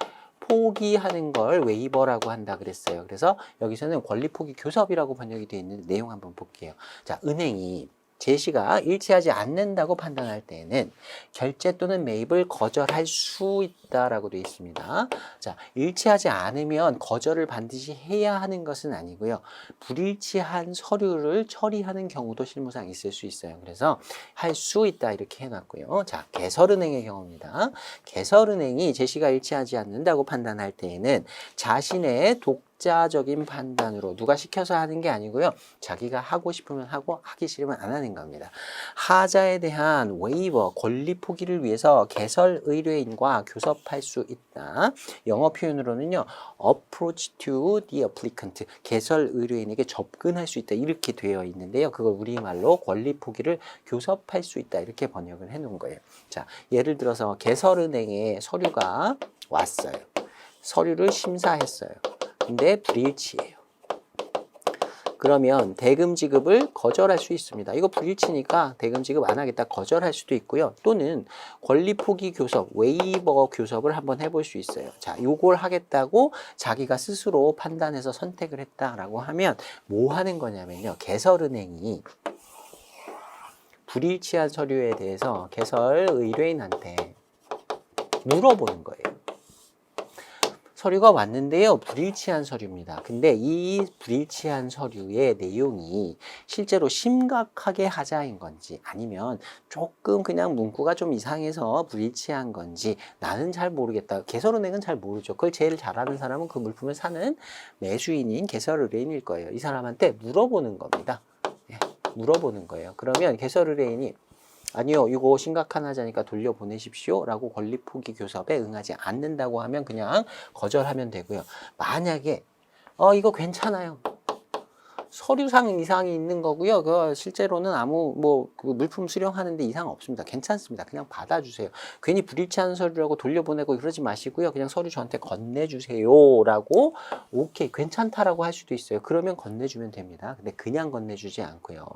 포기하는 걸 웨이버라고 한다 그랬어요. 그래서 여기서는 권리 포기 교섭이라고 번역이 되어 있는데 내용 한번 볼게요. 자, 은행이 제시가 일치하지 않는다고 판단할 때에는 결제 또는 매입을 거절할 수 있다라고 되어 있습니다. 자, 일치하지 않으면 거절을 반드시 해야 하는 것은 아니고요. 불일치한 서류를 처리하는 경우도 실무상 있을 수 있어요. 그래서 할 수 있다 이렇게 해놨고요. 자, 개설은행의 경우입니다. 개설은행이 제시가 일치하지 않는다고 판단할 때에는 자신의 독자적인 판단으로 누가 시켜서 하는 게 아니고요. 자기가 하고 싶으면 하고 하기 싫으면 안 하는 겁니다. 하자에 대한 웨이버, 권리 포기를 위해서 개설 의뢰인과 교섭할 수 있다. 영어 표현으로는요. approach to the applicant, 개설 의뢰인에게 접근할 수 있다. 이렇게 되어 있는데요. 그걸 우리말로 권리 포기를 교섭할 수 있다. 이렇게 번역을 해 놓은 거예요. 자, 예를 들어서 개설은행에 서류가 왔어요. 서류를 심사했어요. 근데 불일치예요. 그러면 대금 지급을 거절할 수 있습니다. 이거 불일치니까 대금 지급 안 하겠다 거절할 수도 있고요. 또는 권리 포기 교섭, 웨이버 교섭을 한번 해볼 수 있어요. 자, 요걸 하겠다고 자기가 스스로 판단해서 선택을 했다라고 하면 뭐 하는 거냐면요. 개설은행이 불일치한 서류에 대해서 개설 의뢰인한테 물어보는 거예요. 서류가 왔는데요. 불일치한 서류입니다. 근데 이 불일치한 서류의 내용이 실제로 심각하게 하자인 건지 아니면 조금 그냥 문구가 좀 이상해서 불일치한 건지 나는 잘 모르겠다. 개설은행은 잘 모르죠. 그걸 제일 잘 아는 사람은 그 물품을 사는 매수인인 개설의뢰인일 거예요. 이 사람한테 물어보는 겁니다. 예, 물어보는 거예요. 그러면 개설의뢰인이 아니요, 이거 심각한 하자니까 돌려보내십시오 라고 권리포기 교섭에 응하지 않는다고 하면 그냥 거절하면 되고요. 만약에 이거 괜찮아요. 서류상 이상이 있는 거고요. 그 실제로는 아무 그 물품 수령하는데 이상 없습니다. 괜찮습니다. 그냥 받아주세요. 괜히 불일치한 서류라고 돌려보내고 그러지 마시고요. 그냥 서류 저한테 건네주세요라고 오케이 괜찮다라고 할 수도 있어요. 그러면 건네주면 됩니다. 근데 그냥 건네주지 않고요.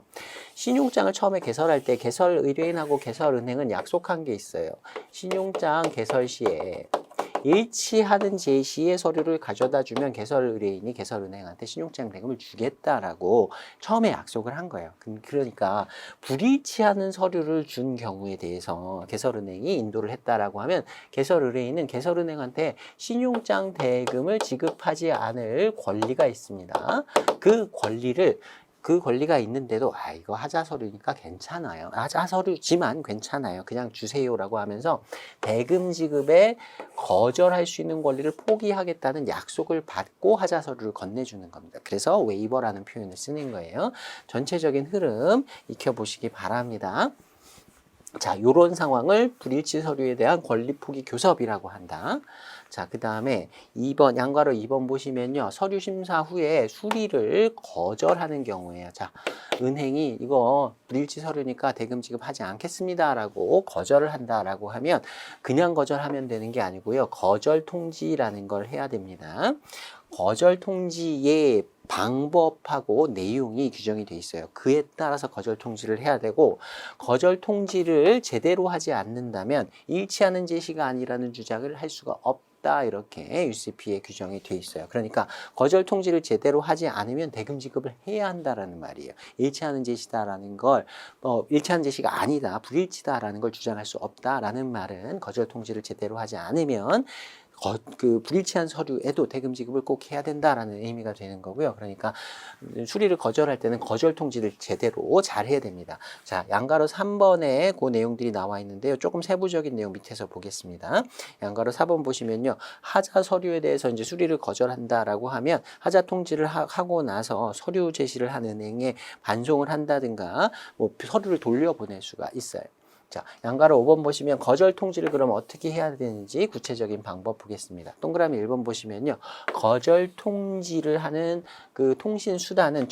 신용장을 처음에 개설할 때 개설 의뢰인하고 개설은행은 약속한 게 있어요. 신용장 개설 시에 일치하는 제시의 서류를 가져다 주면 개설의뢰인이 개설은행한테 신용장 대금을 주겠다라고 처음에 약속을 한 거예요. 그러니까 불일치하는 서류를 준 경우에 대해서 개설은행이 인도를 했다라고 하면 개설의뢰인은 개설은행한테 신용장 대금을 지급하지 않을 권리가 있습니다. 그 권리가 있는데도 이거 하자 서류니까 괜찮아요. 하자 서류지만 괜찮아요. 그냥 주세요라고 하면서 대금 지급에 거절할 수 있는 권리를 포기하겠다는 약속을 받고 하자 서류를 건네주는 겁니다. 그래서 웨이버라는 표현을 쓰는 거예요. 전체적인 흐름 익혀보시기 바랍니다. 자, 요런 상황을 불일치 서류에 대한 권리 포기 교섭이라고 한다. 자, 그 다음에 2번, 양가로 2번 보시면요. 서류 심사 후에 수리를 거절하는 경우에요. 자, 은행이 이거 불일치 서류니까 대금 지급하지 않겠습니다. 라고 거절을 한다라고 하면 그냥 거절하면 되는 게 아니고요. 거절 통지라는 걸 해야 됩니다. 거절 통지의 방법하고 내용이 규정이 돼 있어요. 그에 따라서 거절 통지를 해야 되고 거절 통지를 제대로 하지 않는다면 일치하는 제시가 아니라는 주장을 할 수가 없다. 이렇게 UCP에 규정이 돼 있어요. 그러니까 거절 통지를 제대로 하지 않으면 대금 지급을 해야 한다라는 말이에요. 일치하는 제시다라는 걸 일치하는 제시가 아니다. 불일치다라는 걸 주장할 수 없다라는 말은 거절 통지를 제대로 하지 않으면 그 불일치한 서류에도 대금 지급을 꼭 해야 된다라는 의미가 되는 거고요. 그러니까 수리를 거절할 때는 거절 통지를 제대로 잘 해야 됩니다. 자, 양가로 3번에 그 내용들이 나와 있는데요. 조금 세부적인 내용 밑에서 보겠습니다. 양가로 4번 보시면요. 하자 서류에 대해서 이제 수리를 거절한다라고 하면 하자 통지를 하고 나서 서류 제시를 한 은행에 반송을 한다든가 뭐 서류를 돌려보낼 수가 있어요. 자, 양가로 5번 보시면 거절 통지를 그럼 어떻게 해야 되는지 구체적인 방법 보겠습니다. 동그라미 1번 보시면요. 거절 통지를 하는 그 통신 수단은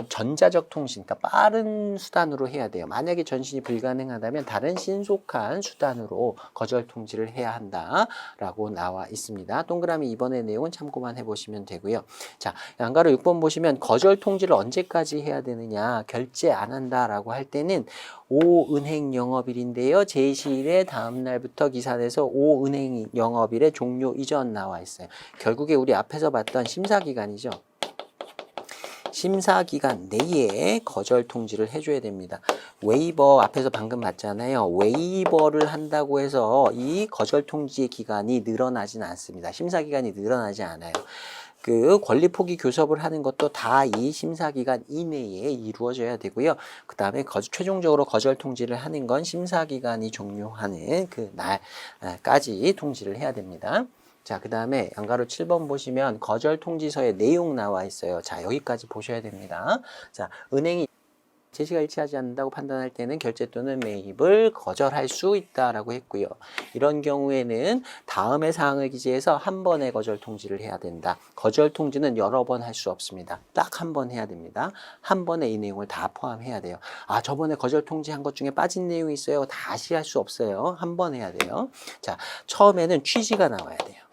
전자적 통신, 그러니까 빠른 수단으로 해야 돼요. 만약에 전신이 불가능하다면 다른 신속한 수단으로 거절 통지를 해야 한다라고 나와 있습니다. 동그라미 2번의 내용은 참고만 해보시면 되고요. 자, 양가로 6번 보시면 거절 통지를 언제까지 해야 되느냐, 결제 안 한다라고 할 때는 5은행 영업일인데요. 제시일의 다음 날부터 기산해서 5은행 영업일의 종료 이전 나와 있어요. 결국에 우리 앞에서 봤던 심사기간이죠. 심사기간 내에 거절 통지를 해줘야 됩니다. 웨이버 앞에서 방금 봤잖아요. 웨이버를 한다고 해서 이 거절 통지의 기간이 늘어나진 않습니다. 심사기간이 늘어나지 않아요. 그 권리 포기 교섭을 하는 것도 다 이 심사기간 이내에 이루어져야 되고요. 그 다음에 최종적으로 거절 통지를 하는 건 심사기간이 종료하는 그 날까지 통지를 해야 됩니다. 자, 그 다음에 양가로 7번 보시면 거절 통지서에 내용 나와 있어요. 자, 여기까지 보셔야 됩니다. 자, 은행이 제시가 일치하지 않는다고 판단할 때는 결제 또는 매입을 거절할 수 있다라고 했고요. 이런 경우에는 다음의 사항을 기재해서 한 번의 거절 통지를 해야 된다. 거절 통지는 여러 번 할 수 없습니다. 딱 한 번 해야 됩니다. 한 번에 이 내용을 다 포함해야 돼요. 저번에 거절 통지한 것 중에 빠진 내용이 있어요. 다시 할 수 없어요. 한 번 해야 돼요. 자, 처음에는 취지가 나와야 돼요.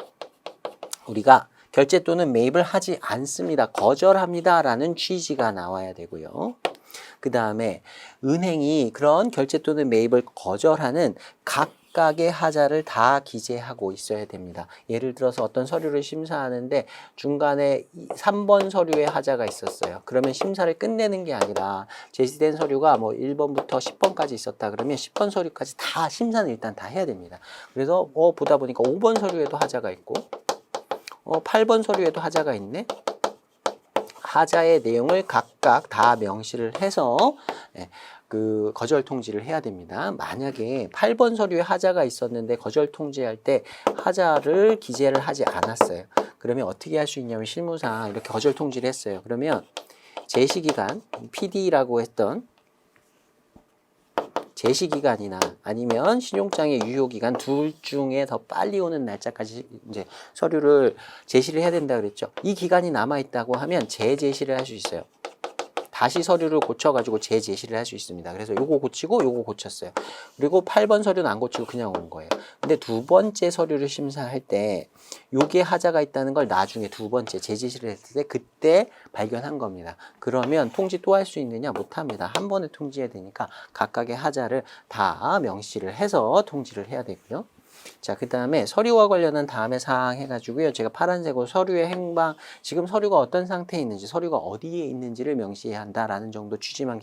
우리가 결제 또는 매입을 하지 않습니다. 거절합니다. 라는 취지가 나와야 되고요. 그 다음에 은행이 그런 결제 또는 매입을 거절하는 각 각각의 하자를 다 기재하고 있어야 됩니다. 예를 들어서 어떤 서류를 심사하는데 중간에 3번 서류에 하자가 있었어요. 그러면 심사를 끝내는 게 아니라 제시된 서류가 뭐 1번부터 10번까지 있었다 그러면 10번 서류까지 다 심사는 일단 다 해야 됩니다. 그래서 보다 보니까 5번 서류에도 하자가 있고 8번 서류에도 하자가 있네. 하자의 내용을 각각 다 명시를 해서 그 거절 통지를 해야 됩니다. 만약에 8번 서류에 하자가 있었는데 거절 통지할 때 하자를 기재를 하지 않았어요. 그러면 어떻게 할 수 있냐면 실무상 이렇게 거절 통지를 했어요. 그러면 제시기간, PD라고 했던 제시기간이나 아니면 신용장의 유효기간 둘 중에 더 빨리 오는 날짜까지 이제 서류를 제시를 해야 된다 그랬죠. 이 기간이 남아있다고 하면 재제시를 할 수 있어요. 다시 서류를 고쳐가지고 재제시를 할 수 있습니다. 그래서 요거 고치고 요거 고쳤어요. 그리고 8번 서류는 안 고치고 그냥 온 거예요. 근데 두 번째 서류를 심사할 때 요게 하자가 있다는 걸 나중에 두 번째 재제시를 했을 때 그때 발견한 겁니다. 그러면 통지 또 할 수 있느냐? 못합니다. 한 번에 통지해야 되니까 각각의 하자를 다 명시를 해서 통지를 해야 되고요. 자, 그 다음에 서류와 관련한 다음에 사항 해가지고요. 제가 파란색으로 서류의 행방, 지금 서류가 어떤 상태에 있는지, 서류가 어디에 있는지를 명시해야 한다라는 정도 취지만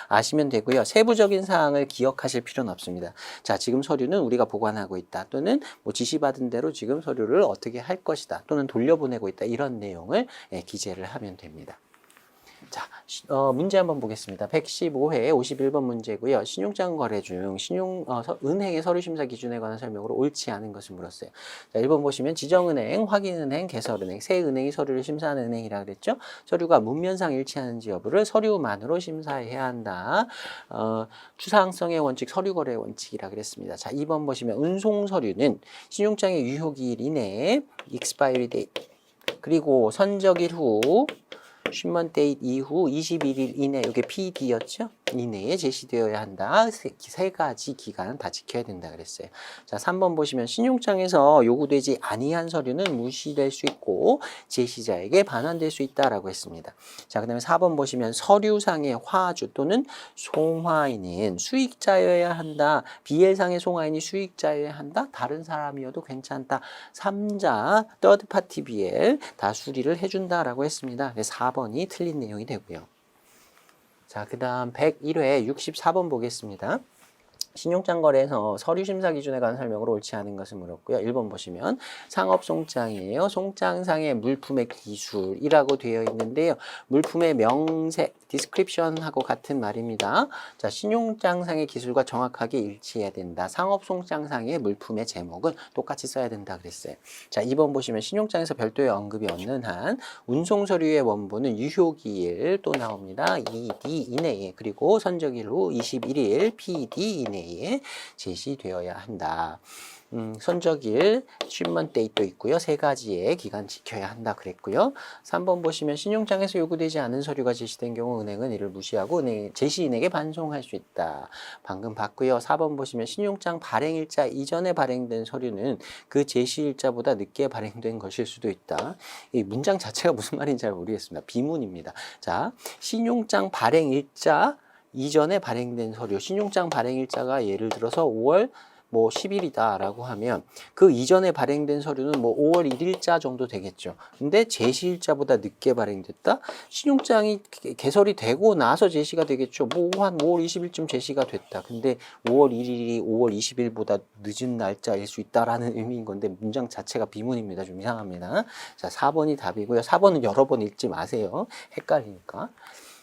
아시면 되고요. 세부적인 사항을 기억하실 필요는 없습니다. 자, 지금 서류는 우리가 보관하고 있다. 또는 뭐 지시받은 대로 지금 서류를 어떻게 할 것이다. 또는 돌려보내고 있다. 이런 내용을 기재를 하면 됩니다. 자, 문제 한번 보겠습니다. 115회 51번 문제고요. 신용장 거래 중 은행의 서류심사 기준에 관한 설명으로 옳지 않은 것을 물었어요. 자, 1번 보시면 지정은행, 확인은행, 개설은행, 세 은행이 서류를 심사하는 은행이라 그랬죠. 서류가 문면상 일치하는지 여부를 서류만으로 심사해야 한다. 추상성의 원칙, 서류거래 원칙이라 그랬습니다. 자, 2번 보시면 운송 서류는 신용장의 유효기일 이내에 expiry date 그리고 선적일 후 shipment date 이후 21일 이내, 이게 PD였죠? 이내에 제시되어야 한다. 세 가지 기간 다 지켜야 된다 그랬어요. 자, 3번 보시면 신용장에서 요구되지 아니한 서류는 무시될 수 있고 제시자에게 반환될 수 있다라고 했습니다. 자, 그 다음에 4번 보시면 서류상의 화주 또는 송화인은 수익자여야 한다. BL상의 송화인이 수익자여야 한다. 다른 사람이어도 괜찮다. 3자, third party BL 다 수리를 해준다라고 했습니다. 4번이 틀린 내용이 되고요. 자, 그 다음 101회 64번 보겠습니다. 신용장 거래에서 서류 심사 기준에 관한 설명으로 옳지 않은 것을 물었고요. 1번 보시면 상업 송장이에요. 송장상의 물품의 기술이라고 되어 있는데요. 물품의 명세, 디스크립션하고 같은 말입니다. 자, 신용장상의 기술과 정확하게 일치해야 된다. 상업 송장상의 물품의 제목은 똑같이 써야 된다 그랬어요. 자, 2번 보시면 신용장에서 별도의 언급이 없는 한 운송 서류의 원본은 유효기일 또 나옵니다. 2D 이내에 그리고 선적일 후 21일 PD 이내에 제시되어야 한다. 선적일, shipment date도 있고요. 세 가지의 기간 지켜야 한다 그랬고요. 3번 보시면 신용장에서 요구되지 않은 서류가 제시된 경우 은행은 이를 무시하고 제시인에게 반송할 수 있다. 방금 봤고요. 4번 보시면 신용장 발행일자 이전에 발행된 서류는 그 제시일자보다 늦게 발행된 것일 수도 있다. 이 문장 자체가 무슨 말인지 잘 모르겠습니다. 비문입니다. 자, 신용장 발행일자 이전에 발행된 서류, 신용장 발행일자가 예를 들어서 5월 10일이다 라고 하면 그 이전에 발행된 서류는 5월 1일자 정도 되겠죠. 근데 제시일자보다 늦게 발행됐다? 신용장이 개설이 되고 나서 제시가 되겠죠. 한 5월 20일쯤 제시가 됐다. 근데 5월 1일이 5월 20일보다 늦은 날짜일 수 있다라는 의미인 건데 문장 자체가 비문입니다. 좀 이상합니다. 자, 4번이 답이고요. 4번은 여러 번 읽지 마세요. 헷갈리니까.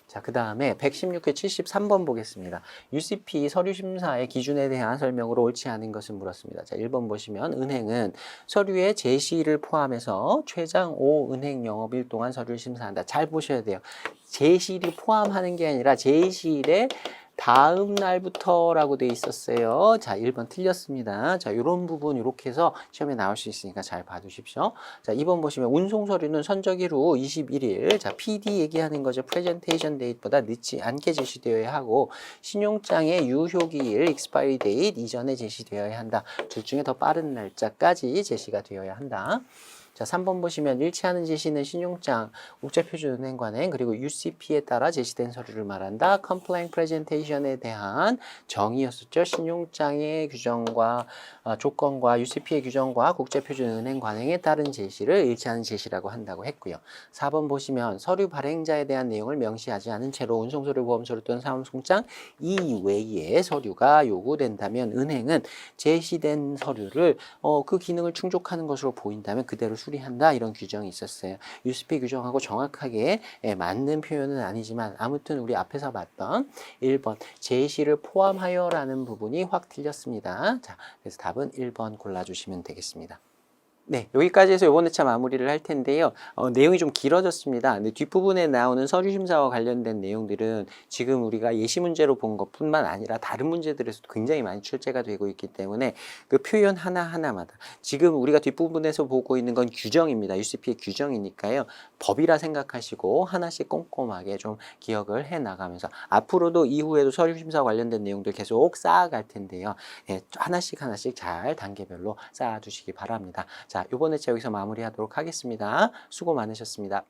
자, 그 다음에 116회 73번 보겠습니다. UCP 서류심사의 기준에 대한 설명으로 옳지 않은 것을 물었습니다. 자, 1번 보시면 은행은 서류의 제시를 포함해서 최장 5은행 영업일 동안 서류를 심사한다. 잘 보셔야 돼요. 제시를 포함하는 게 아니라 제시일에 다음 날부터라고 돼 있었어요. 자, 1번 틀렸습니다. 자, 이런 부분 이렇게 해서 시험에 나올 수 있으니까 잘 봐두십시오. 자, 2번 보시면 운송 서류는 선적일 후 21일. 자, PD 얘기하는 거죠. 프레젠테이션 데이트보다 늦지 않게 제시되어야 하고 신용장의 유효기일 expiry date 이전에 제시되어야 한다. 둘 중에 더 빠른 날짜까지 제시가 되어야 한다. 자, 3번 보시면 일치하는 제시는 신용장, 국제표준은행 관행, 그리고 UCP에 따라 제시된 서류를 말한다. Complaint Presentation에 대한 정의였었죠. 신용장의 규정과 조건과 UCP의 규정과 국제표준은행 관행에 따른 제시를 일치하는 제시라고 한다고 했고요. 4번 보시면 서류 발행자에 대한 내용을 명시하지 않은 채로 운송서류, 보험서류 또는 사무통장 이외의 서류가 요구된다면 은행은 제시된 서류를 그 기능을 충족하는 것으로 보인다면 그대로 수리한다, 이런 규정이 있었어요. UCP 규정하고 정확하게 맞는 표현은 아니지만 아무튼 우리 앞에서 봤던 1번 제시를 포함하여라는 부분이 확 틀렸습니다. 자, 그래서 답은 1번 골라주시면 되겠습니다. 네, 여기까지 해서 이번 회차 마무리를 할 텐데요. 내용이 좀 길어졌습니다. 근데 뒷부분에 나오는 서류심사와 관련된 내용들은 지금 우리가 예시 문제로 본 것뿐만 아니라 다른 문제들에서도 굉장히 많이 출제가 되고 있기 때문에 그 표현 하나하나마다 지금 우리가 뒷부분에서 보고 있는 건 규정입니다. UCP의 규정이니까요. 법이라 생각하시고 하나씩 꼼꼼하게 좀 기억을 해 나가면서 앞으로도 이후에도 서류심사 관련된 내용들 계속 쌓아갈 텐데요. 예, 하나씩 잘 단계별로 쌓아두시기 바랍니다. 자, 이번 회차 여기서 마무리하도록 하겠습니다. 수고 많으셨습니다.